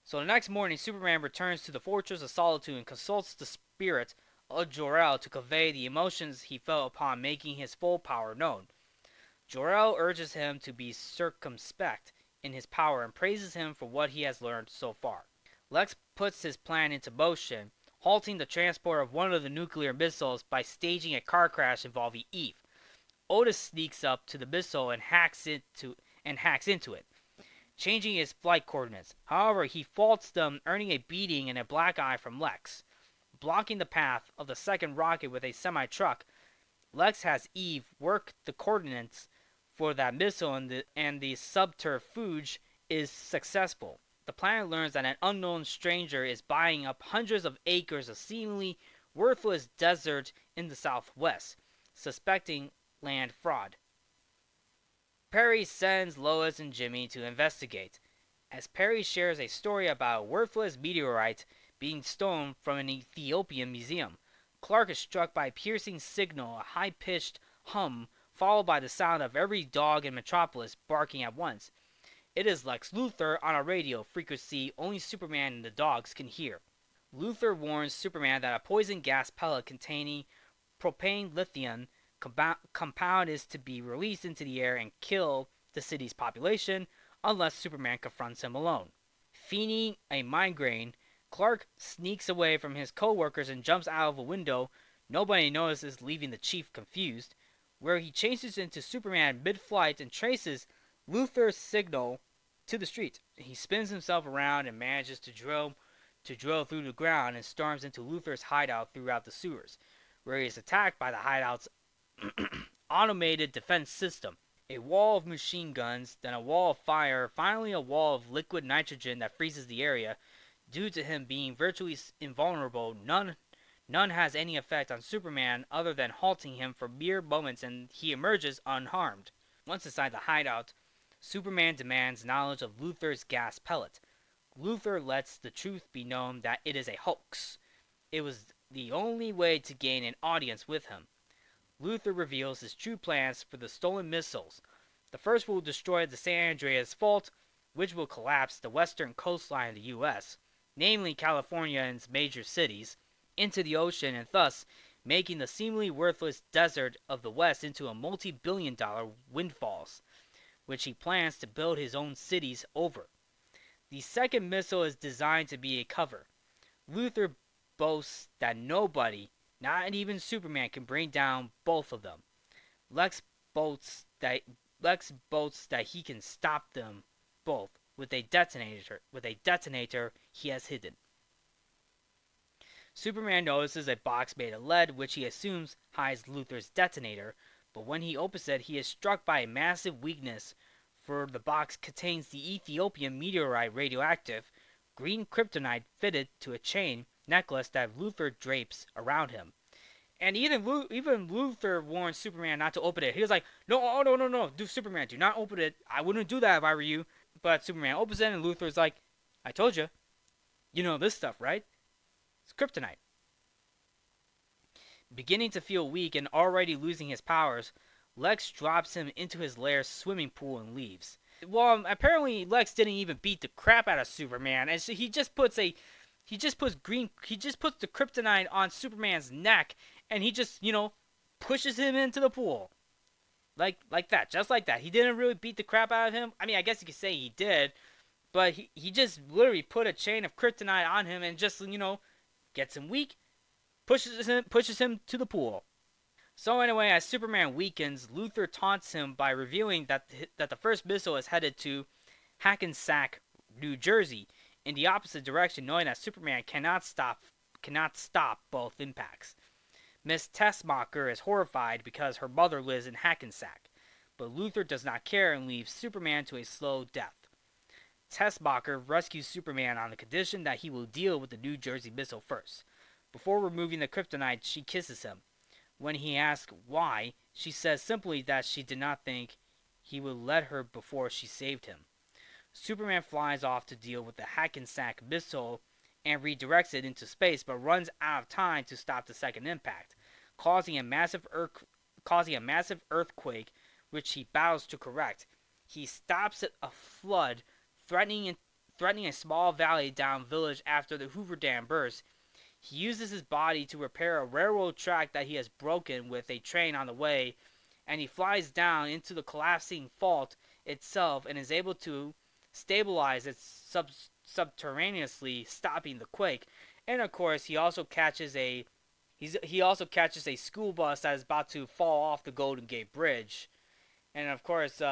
So the next morning, Superman returns to the Fortress of Solitude and consults the spirit of Jor-El to convey the emotions he felt upon making his full power known. Jor-El urges him to be circumspect in his power and praises him for what he has learned so far. Lex puts his plan into motion, halting the transport of one of the nuclear missiles by staging a car crash involving Eve. Otis sneaks up to the missile and hacks into it, changing his flight coordinates. However, he faults them, earning a beating and a black eye from Lex. Blocking the path of the second rocket with a semi-truck, Lex has Eve work the coordinates for that missile, and the subterfuge is successful. The planet learns that an unknown stranger is buying up hundreds of acres of seemingly worthless desert in the southwest, suspecting land fraud. Perry sends Lois and Jimmy to investigate, as Perry shares a story about a worthless meteorite being stolen from an Ethiopian museum. Clark is struck by a piercing signal, a high-pitched hum, followed by the sound of every dog in Metropolis barking at once. It is Lex Luthor on a radio frequency only Superman and the dogs can hear. Luthor warns Superman that a poison gas pellet containing propane lithium compound is to be released into the air and kill the city's population unless Superman confronts him alone. Feigning a migraine, Clark sneaks away from his co-workers and jumps out of a window. Nobody notices, leaving the chief confused, where he changes into Superman mid-flight and traces Luthor's signal to the street. He spins himself around and manages to drill through the ground and storms into Luthor's hideout throughout the sewers, where he is attacked by the hideout's automated defense system. A wall of machine guns, then a wall of fire, finally a wall of liquid nitrogen that freezes the area. Due to him being virtually invulnerable, none has any effect on Superman other than halting him for mere moments, and he emerges unharmed. Once inside the hideout, Superman demands knowledge of Luthor's gas pellet. Luthor lets the truth be known that it is a hoax. It was the only way to gain an audience with him. Luthor reveals his true plans for the stolen missiles. The first will destroy the San Andreas Fault, which will collapse the western coastline of the U.S., namely California and its major cities, into the ocean, and thus making the seemingly worthless desert of the West into a multi-billion-dollar windfalls, which he plans to build his own cities over. The second missile is designed to be a cover. Luthor boasts that nobody, not even Superman, can bring down both of them. Lex boasts that he can stop them both with a detonator he has hidden. Superman notices a box made of lead, which he assumes hides Luthor's detonator, but when he opens it, he is struck by a massive weakness, for the box contains the Ethiopian meteorite radioactive green kryptonite fitted to a chain necklace that Luthor drapes around him. And even Luthor warns Superman not to open it. He was like, no, Superman, do not open it. I wouldn't do that if I were you. But Superman opens it, and Luthor's like, I told you. You know this stuff, right? It's kryptonite. Beginning to feel weak and already losing his powers, Lex drops him into his lair's swimming pool and leaves. Well, apparently Lex didn't even beat the crap out of Superman, and so he just puts the kryptonite on Superman's neck, and he just, pushes him into the pool. Like that, just like that. He didn't really beat the crap out of him. I mean, I guess you could say he did, but he just literally put a chain of kryptonite on him and just, gets him weak, pushes him to the pool. So anyway, as Superman weakens, Luthor taunts him by revealing that the first missile is headed to Hackensack, New Jersey, in the opposite direction, knowing that Superman cannot stop both impacts. Miss Tessmacher is horrified because her mother lives in Hackensack, but Luthor does not care and leaves Superman to a slow death. Tessmacher rescues Superman on the condition that he will deal with the New Jersey missile first. Before removing the kryptonite, she kisses him. When he asks why, she says simply that she did not think he would let her before she saved him. Superman flies off to deal with the Hackensack missile and redirects it into space, but runs out of time to stop the second impact, causing a massive earthquake, which he battles to correct. He stops a flood, threatening a small valley down village after the Hoover Dam burst. He uses his body to repair a railroad track that he has broken with a train on the way, and he flies down into the collapsing fault itself and is able to stabilize its subterraneously stopping the quake. And of course, he also catches a school bus that is about to fall off the Golden Gate Bridge. And of course,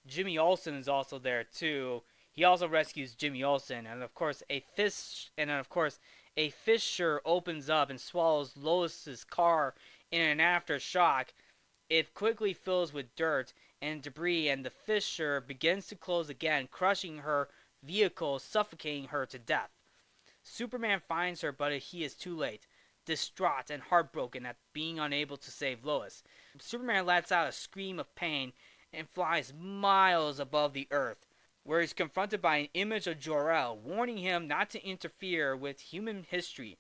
Jimmy Olsen is also there too. He also rescues Jimmy Olsen, and of course, a fissure opens up and swallows Lois's car in an aftershock. It quickly fills with dirt and debris, and the fissure begins to close again, crushing her vehicle, suffocating her to death. Superman finds her, but he is too late. Distraught and heartbroken at being unable to save Lois, Superman lets out a scream of pain and flies miles above the Earth, where he's confronted by an image of Jor-El, warning him not to interfere with human history,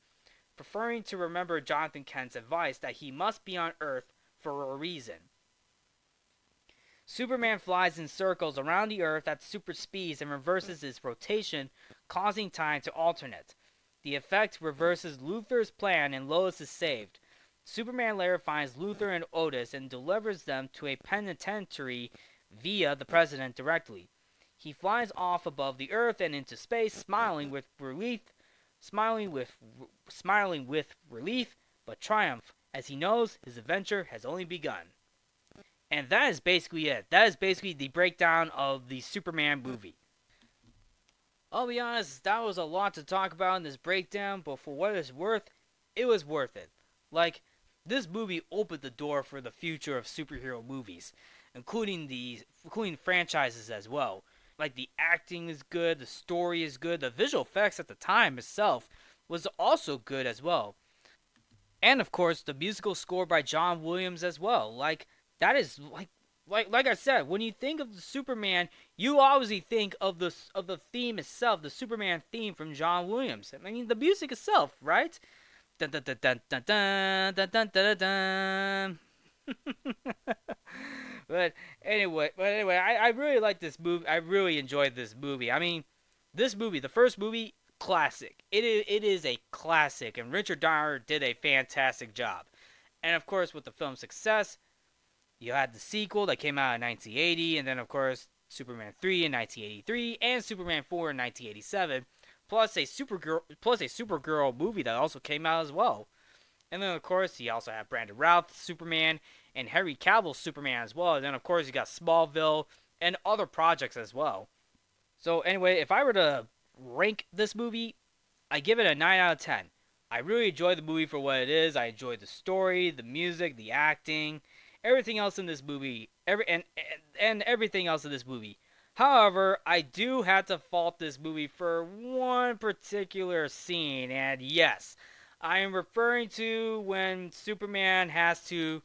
preferring to remember Jonathan Kent's advice that he must be on Earth for a reason. Superman flies in circles around the Earth at super speeds and reverses its rotation, causing time to alternate. The effect reverses Luthor's plan and Lois is saved. Superman later finds Luthor and Otis and delivers them to a penitentiary via the President directly. He flies off above the Earth and into space, smiling with relief, but triumph, as he knows his adventure has only begun. And that is basically it. That is basically the breakdown of the Superman movie. I'll be honest, that was a lot to talk about in this breakdown, but for what it's worth, it was worth it. Like, this movie opened the door for the future of superhero movies, including franchises as well. Like, the acting is good, the story is good, the visual effects at the time itself was also good as well. And of course, the musical score by John Williams as well. Like, that is like I said, when you think of the Superman, you obviously think of the theme itself, the Superman theme from John Williams. I mean, the music itself, right? Dun dun dun dun dun dun dun dun dun dun. but anyway, I really like this movie. I really enjoyed this movie. I mean, this movie, the first movie, classic. It is a classic, and Richard Donner did a fantastic job. And of course, with the film's success, you had the sequel that came out in 1980, and then of course Superman 3 in 1983, and Superman 4 in 1987, plus a Supergirl movie that also came out as well. And then of course you also have Brandon Routh's Superman and Henry Cavill's Superman as well. And then of course you got Smallville and other projects as well. So anyway, if I were to rank this movie, I give it a 9 out of 10. I really enjoyed the movie for what it is. I enjoyed the story, the music, the acting, everything else in this movie, everything else in this movie. However, I do have to fault this movie for one particular scene, and yes, I am referring to when Superman has to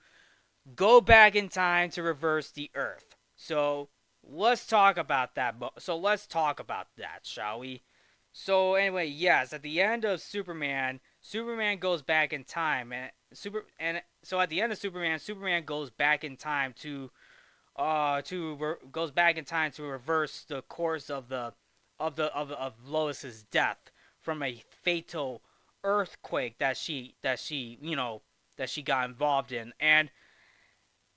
go back in time to reverse the Earth. So let's talk about that. Shall we? So anyway, yes, at the end of Superman goes back in time, so at the end of Superman goes back in time to reverse the course of Lois's death from a fatal earthquake that she got involved in. And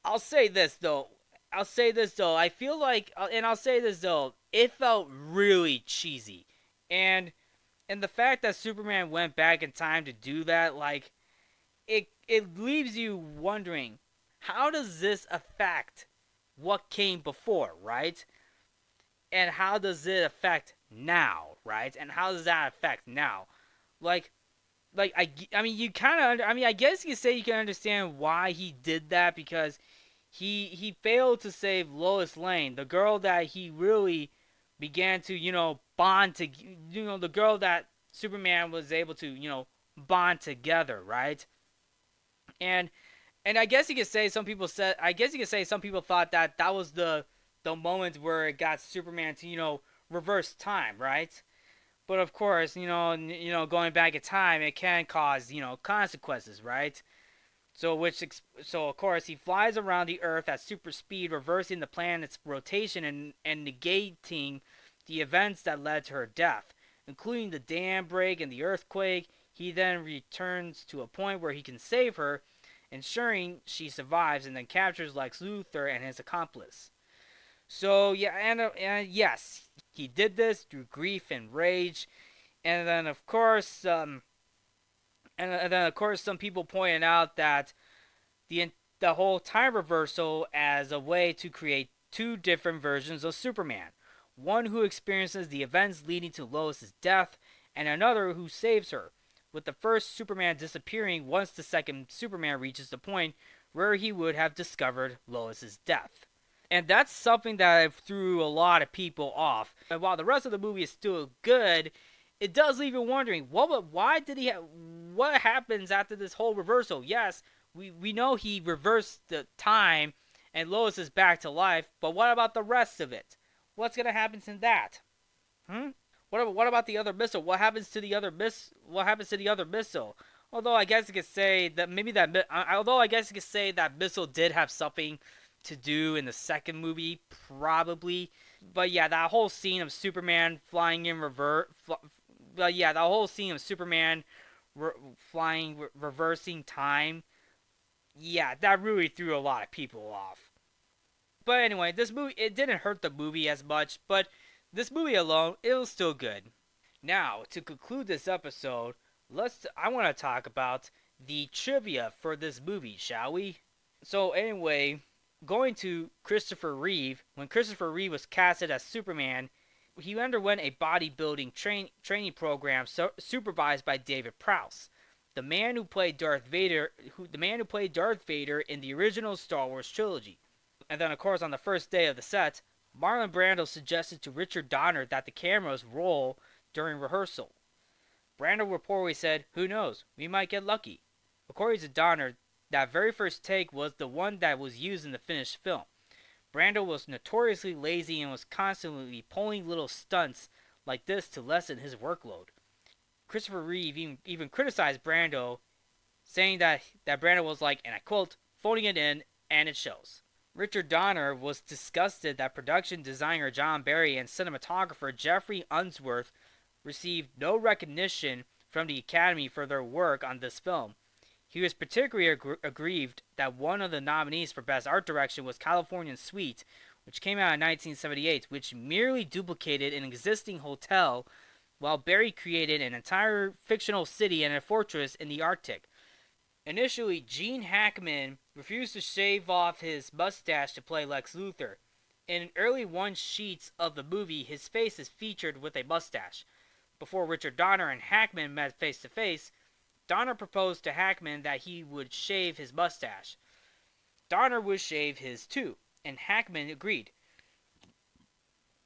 I'll say this though, I feel like, it felt really cheesy, and the fact that Superman went back in time to do that, like, it leaves you wondering, how does this affect what came before, right? And how does it affect now, right? And how does that affect now? I mean, I guess you could say you can understand why he did that, because he failed to save Lois Lane, the girl that he really began to, bond to, the girl that Superman was able to, bond together, right? And I guess you could say some people thought that was the moment where it got Superman to, reverse time, right? But of course, going back in time, it can cause, consequences, right? So of course he flies around the Earth at super speed, reversing the planet's rotation and negating the events that led to her death, including the dam break and the earthquake. He then returns to a point where he can save her, ensuring she survives, and then captures Lex Luthor and his accomplice. So yeah, and yes, he did this through grief and rage, and then of course, and then of course, some people pointed out that the whole time reversal as a way to create two different versions of Superman, one who experiences the events leading to Lois's death, and another who saves her. With the first Superman disappearing once the second Superman reaches the point where he would have discovered Lois's death. And that's something that threw a lot of people off. And while the rest of the movie is still good, it does leave you wondering, why did what happens after this whole reversal? Yes, we know he reversed the time and Lois is back to life, but what about the rest of it? What's gonna happen to that? Hmm? What about the other missile? What happens to the other What happens to the other missile? Although I guess you could say that although I guess you could say that missile did have something to do in the second movie, probably. But yeah, that whole scene of Superman flying in reverse. But yeah, the whole scene of Superman reversing time. Yeah, that really threw a lot of people off. But anyway, this movie, it didn't hurt the movie as much, but this movie alone, it was still good. Now, to conclude this episode, I want to talk about the trivia for this movie, shall we? So anyway, going to Christopher Reeve, when Christopher Reeve was casted as Superman, he underwent a bodybuilding training program supervised by David Prowse, the man who played Darth Vader, in the original Star Wars trilogy. And then, of course, on the first day of the set, Marlon Brando suggested to Richard Donner that the cameras roll during rehearsal. Brando reportedly said, "Who knows? We might get lucky." According to Donner, that very first take was the one that was used in the finished film. Brando was notoriously lazy and was constantly pulling little stunts like this to lessen his workload. Christopher Reeve even criticized Brando, saying that Brando was like, and I quote, "phoning it in, and it shows." Richard Donner was disgusted that production designer John Barry and cinematographer Jeffrey Unsworth received no recognition from the Academy for their work on this film. He was particularly aggrieved that one of the nominees for Best Art Direction was Californian Suite, which came out in 1978, which merely duplicated an existing hotel, while Barry created an entire fictional city and a fortress in the Arctic. Initially, Gene Hackman refused to shave off his mustache to play Lex Luthor. In early one sheets of the movie, his face is featured with a mustache. Before Richard Donner and Hackman met face to face, Donner proposed to Hackman that he would shave his mustache. Donner would shave his too, and Hackman agreed.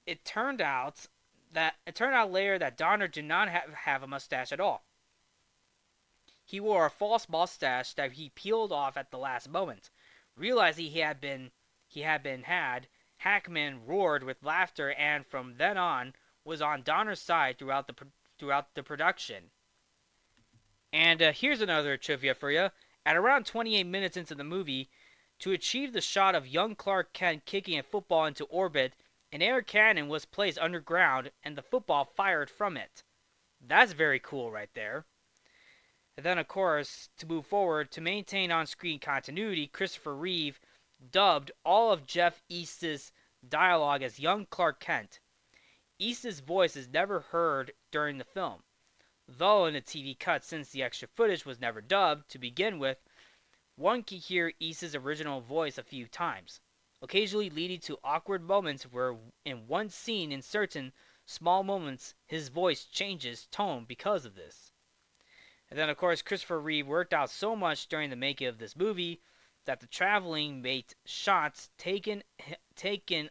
It turned out later that Donner did not have a mustache at all. He wore a false mustache that he peeled off at the last moment. Realizing he had been had, Hackman roared with laughter and from then on was on Donner's side throughout the production. And here's another trivia for you. At around 28 minutes into the movie, to achieve the shot of young Clark Kent kicking a football into orbit, an air cannon was placed underground and the football fired from it. That's very cool right there. And then, of course, to move forward, to maintain on-screen continuity, Christopher Reeve dubbed all of Jeff East's dialogue as young Clark Kent. East's voice is never heard during the film, though in the TV cut, since the extra footage was never dubbed to begin with, one can hear East's original voice a few times, occasionally leading to awkward moments where in one scene in certain small moments his voice changes tone because of this. And then, of course, Christopher Reeve worked out so much during the making of this movie that the traveling made shots taken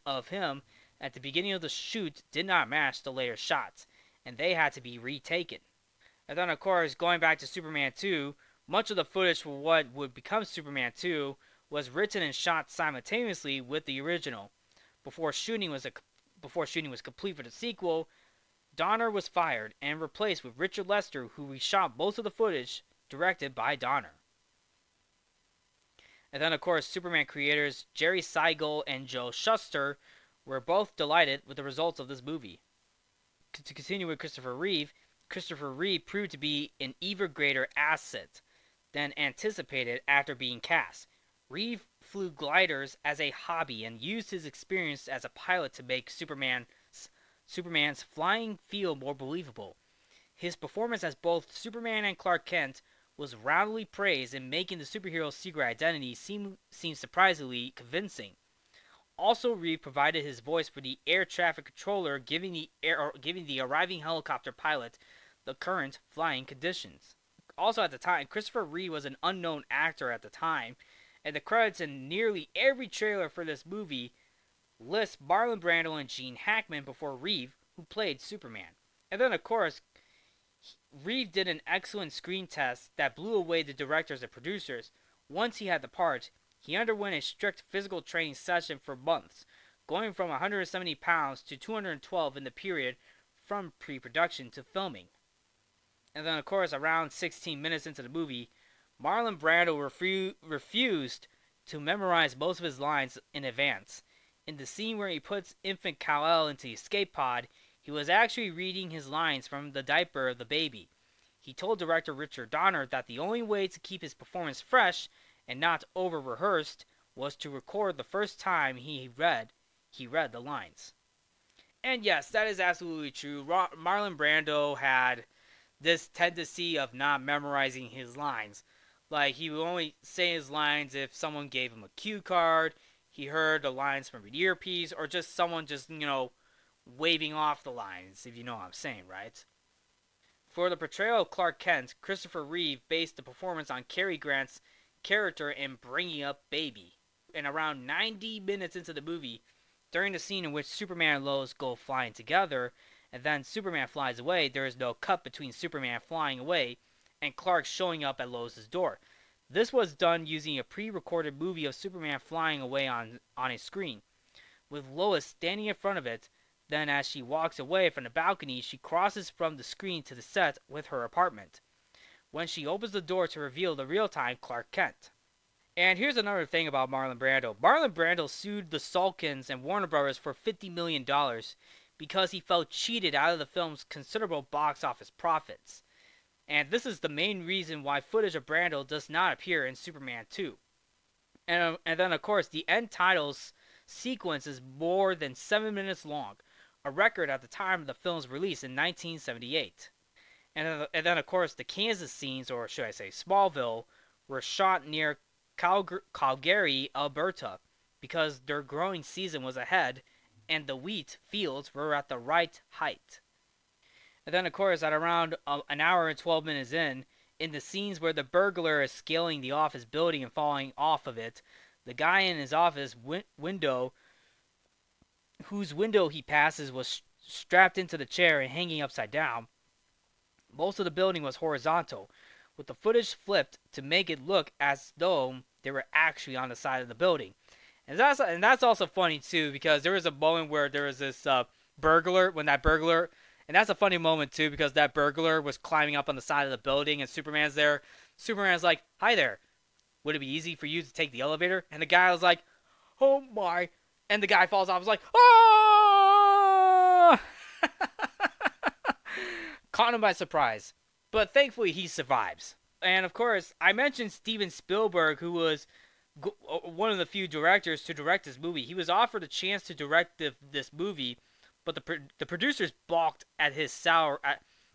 of him at the beginning of the shoot did not match the later shots, and they had to be retaken. And then, of course, going back to Superman 2, much of the footage for what would become Superman 2 was written and shot simultaneously with the original. Before shooting was complete for the sequel, Donner was fired and replaced with Richard Lester, who reshot most of the footage directed by Donner. And then, of course, Superman creators Jerry Siegel and Joe Shuster were both delighted with the results of this movie. To continue with Christopher Reeve proved to be an even greater asset than anticipated after being cast. Reeve flew gliders as a hobby and used his experience as a pilot to make Superman's flying feel more believable. His performance as both Superman and Clark Kent was roundly praised in making the superhero's secret identity seem surprisingly convincing. Also, Reeve provided his voice for the air traffic controller, giving the arriving helicopter pilot the current flying conditions. Also, at the time, Christopher Reeve was an unknown actor at the time, and the credits in nearly every trailer for this movie list Marlon Brando and Gene Hackman before Reeve, who played Superman. And then, of course, Reeve did an excellent screen test that blew away the directors and producers. Once he had the part, he underwent a strict physical training session for months, going from 170 pounds to 212 in the period from pre-production to filming. And then, of course, around 16 minutes into the movie, Marlon Brando refused to memorize most of his lines in advance. In the scene where he puts infant Kal-El into the escape pod, he was actually reading his lines from the diaper of the baby. He told director Richard Donner that the only way to keep his performance fresh and not over-rehearsed was to record the first time he read the lines. And yes, that is absolutely true. Marlon Brando had this tendency of not memorizing his lines. Like, he would only say his lines if someone gave him a cue card, he heard the lines from an earpiece, or just someone waving off the lines, if you know what I'm saying, right? For the portrayal of Clark Kent, Christopher Reeve based the performance on Cary Grant's character in Bringing Up Baby. And around 90 minutes into the movie, during the scene in which Superman and Lois go flying together, and then Superman flies away, there is no cut between Superman flying away and Clark showing up at Lois' door. This was done using a pre-recorded movie of Superman flying away on a screen, with Lois standing in front of it. Then as she walks away from the balcony, she crosses from the screen to the set with her apartment, when she opens the door to reveal the real-time Clark Kent. And here's another thing about Marlon Brando. Marlon Brando sued the Salkins and Warner Brothers for $50 million because he felt cheated out of the film's considerable box office profits. And this is the main reason why footage of Brando does not appear in Superman 2. And then, of course, the end titles sequence is more than 7 minutes long, a record at the time of the film's release in 1978. And then, of course, the Kansas scenes, or should I say Smallville, were shot near Calgary, Alberta, because their growing season was ahead and the wheat fields were at the right height. And then, of course, at around an hour and 12 minutes in the scenes where the burglar is scaling the office building and falling off of it, the guy in his office window, whose window he passes, was strapped into the chair and hanging upside down. Most of the building was horizontal, with the footage flipped to make it look as though they were actually on the side of the building. And that's also funny too, because there was a moment where there was this burglar, and that's a funny moment too, because that burglar was climbing up on the side of the building and Superman's there. Superman's like, "Hi there, would it be easy for you to take the elevator?" And the guy was like, "Oh my," and the guy falls off. He's like, "Oh!" Caught him by surprise. But thankfully he survives. And of course, I mentioned Steven Spielberg, who was one of the few directors to direct this movie. He was offered a chance to direct this movie, but the producers balked at his salary.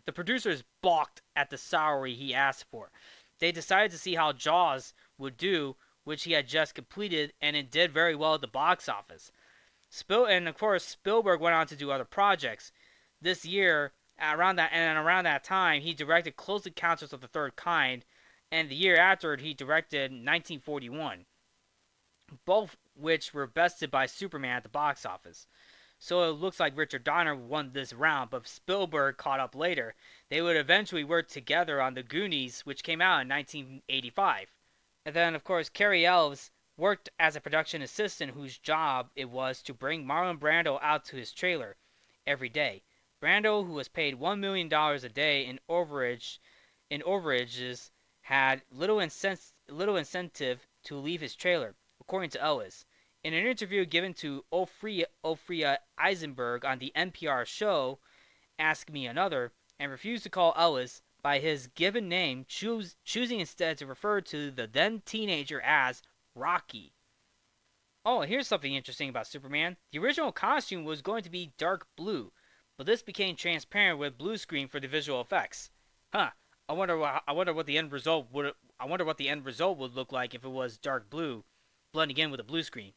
The producers balked at the salary he asked for. They decided to see how Jaws would do, which he had just completed, and it did very well at the box office. And of course, Spielberg went on to do other projects. This year, around that time, he directed Close Encounters of the Third Kind, and the year after, he directed 1941, both which were bested by Superman at the box office. So it looks like Richard Donner won this round, but Spielberg caught up later. They would eventually work together on The Goonies, which came out in 1985. And then, of course, Cary Elves worked as a production assistant whose job it was to bring Marlon Brando out to his trailer every day. Brando, who was paid $1 million a day in overages, had little incentive to leave his trailer, according to Ellis. In an interview given to Ofria Eisenberg on the NPR show Ask Me Another, and refused to call Ellis by his given name, choosing instead to refer to the then teenager as Rocky. Oh, here's something interesting about Superman. The original costume was going to be dark blue, but this became transparent with blue screen for the visual effects. Huh. I wonder what the end result would look like if it was dark blue, blending in with the blue screen.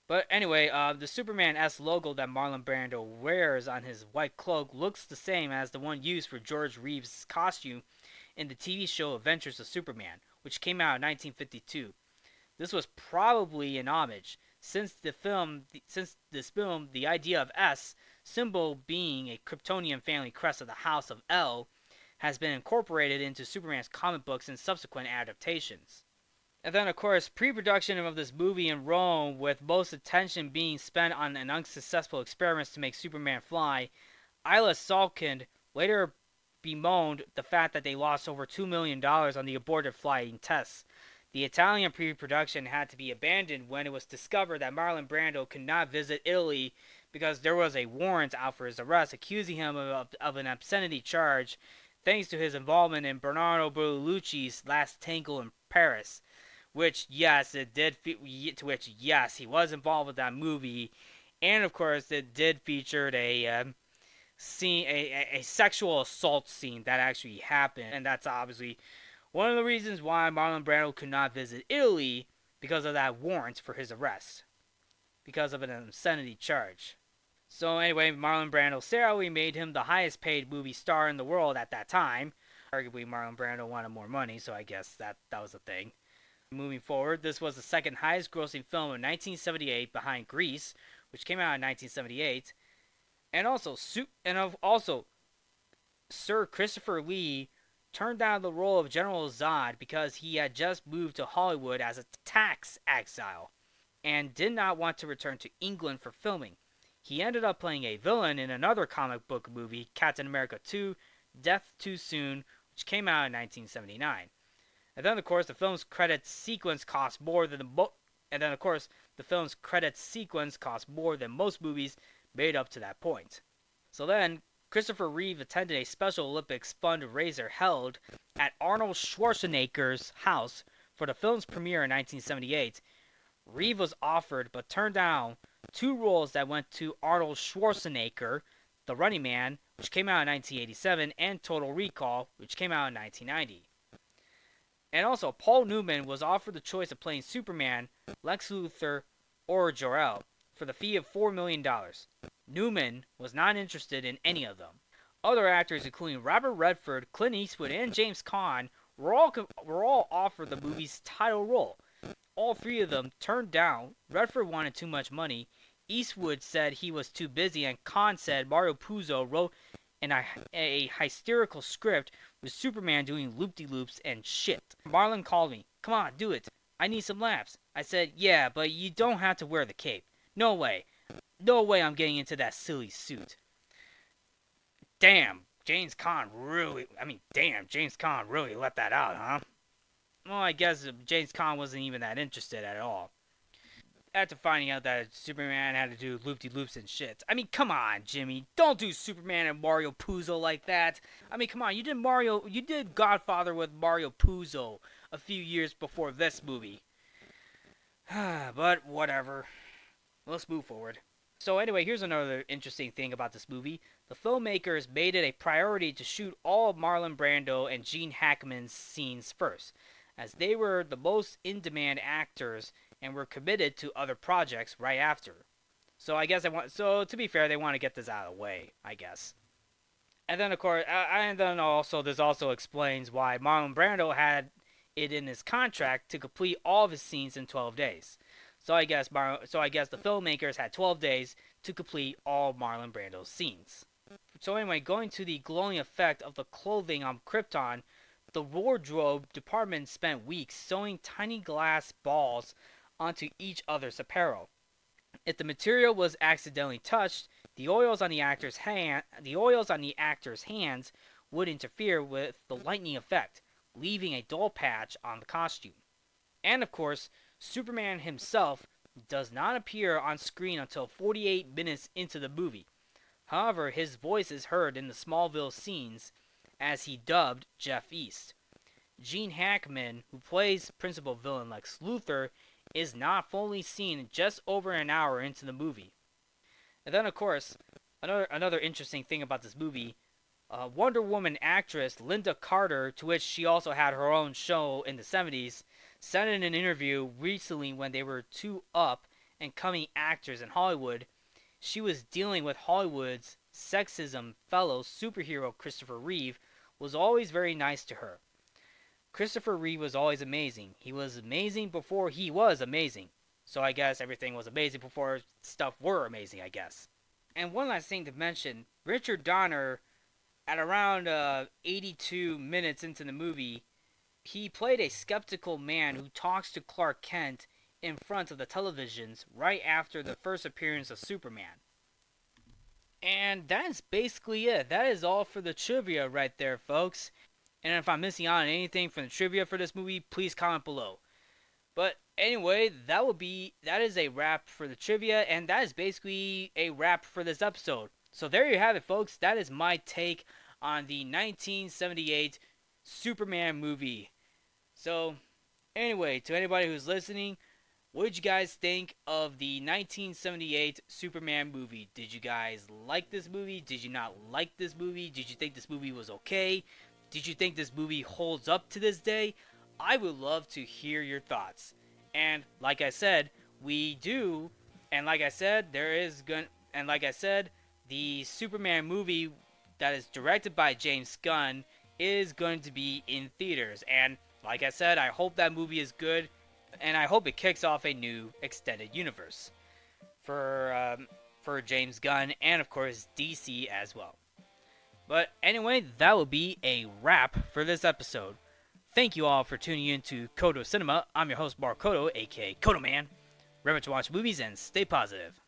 But anyway, the Superman S logo that Marlon Brando wears on his white cloak looks the same as the one used for George Reeves' costume in the TV show Adventures of Superman, which came out in 1952. This was probably an homage, since this film, the idea of S symbol being a Kryptonian family crest of the House of L has been incorporated into Superman's comic books and subsequent adaptations. And then, of course, pre-production of this movie in Rome, with most attention being spent on an unsuccessful experiments to make Superman fly, Isla Salkind later bemoaned the fact that they lost over $2 million on the aborted flying tests. The Italian pre-production had to be abandoned when it was discovered that Marlon Brando could not visit Italy because there was a warrant out for his arrest, accusing him of an obscenity charge, thanks to his involvement in Bernardo Bertolucci's Last Tango in Paris. Which, yes, it did. To which, yes, he was involved with that movie, and of course, it did feature a scene, a sexual assault scene that actually happened, and that's obviously one of the reasons why Marlon Brando could not visit Italy, because of that warrant for his arrest, because of an obscenity charge. So anyway, Marlon Brando's salary made him the highest paid movie star in the world at that time. Arguably, Marlon Brando wanted more money, so I guess that was a thing. Moving forward, this was the second highest grossing film of 1978 behind Grease, which came out in 1978. And also Sir Christopher Lee turned down the role of General Zod because he had just moved to Hollywood as a tax exile and did not want to return to England for filming. He ended up playing a villain in another comic book movie, Captain America 2: Death Too Soon, which came out in 1979. And then, of course, the film's credits sequence cost more than most movies made up to that point. So then, Christopher Reeve attended a Special Olympics fundraiser held at Arnold Schwarzenegger's house for the film's premiere in 1978. Reeve was offered but turned down two roles that went to Arnold Schwarzenegger: The Running Man, which came out in 1987, and Total Recall, which came out in 1990. And also, Paul Newman was offered the choice of playing Superman, Lex Luthor, or Jor-El for the fee of $4 million. Newman was not interested in any of them. Other actors, including Robert Redford, Clint Eastwood, and James Caan, were all offered the movie's title role. All three of them turned down. Redford wanted too much money. Eastwood said he was too busy, and Caan said Mario Puzo wrote a hysterical script with Superman doing loop-de-loops and shit. Marlon called me. Come on, do it. I need some laughs. I said, yeah, but you don't have to wear the cape. No way. No way I'm getting into that silly suit. James Caan really let that out, huh? Well, I guess James Caan wasn't even that interested at all. After finding out that Superman had to do loop-de-loops and shit. I mean, come on, Jimmy. Don't do Superman and Mario Puzo like that. I mean, come on. You did Godfather with Mario Puzo a few years before this movie. But whatever. Let's move forward. So anyway, here's another interesting thing about this movie. The filmmakers made it a priority to shoot all of Marlon Brando and Gene Hackman's scenes first, as they were the most in-demand actors and were committed to other projects right after. So to be fair, they want to get this out of the way, I guess. And then, of course, this also explains why Marlon Brando had it in his contract to complete all of his scenes in 12 days. So I guess the filmmakers had 12 days to complete all Marlon Brando's scenes. So anyway, going to the glowing effect of the clothing on Krypton, the wardrobe department spent weeks sewing tiny glass balls onto each other's apparel. If the material was accidentally touched, the oils on the actor's hands would interfere with the lightning effect, leaving a dull patch on the costume. And of course, Superman himself does not appear on screen until 48 minutes into the movie. However, his voice is heard in the Smallville scenes as he dubbed Jeff East. Gene Hackman, who plays principal villain Lex Luthor, is not fully seen just over an hour into the movie. And then, of course, another interesting thing about this movie, Wonder Woman actress Linda Carter, to which she also had her own show in the 70s, said in an interview recently when they were two up and coming actors in Hollywood, she was dealing with Hollywood's sexism. Fellow superhero Christopher Reeve was always very nice to her. Christopher Reeve was always amazing. He was amazing before he was amazing. So I guess everything was amazing before stuff were amazing, I guess. And one last thing to mention, Richard Donner, at around 82 minutes into the movie, he played a skeptical man who talks to Clark Kent in front of the televisions right after the first appearance of Superman. And that's basically it. That is all for the trivia right there, folks. And if I'm missing out on anything from the trivia for this movie, please comment below. But anyway, that is a wrap for the trivia, and that is basically a wrap for this episode. So there you have it, folks. That is my take on the 1978 Superman movie. So anyway, to anybody who's listening, what did you guys think of the 1978 Superman movie? Did you guys like this movie? Did you not like this movie? Did you think this movie was okay? Did you think this movie holds up to this day? I would love to hear your thoughts. And like I said, we do, and like I said, the Superman movie that is directed by James Gunn is going to be in theaters. And like I said, I hope that movie is good, and I hope it kicks off a new extended universe for James Gunn and of course DC as well. But anyway, that will be a wrap for this episode. Thank you all for tuning in to Codo Cinema. I'm your host, Bar Codo, aka Codoman. Remember to watch movies and stay positive.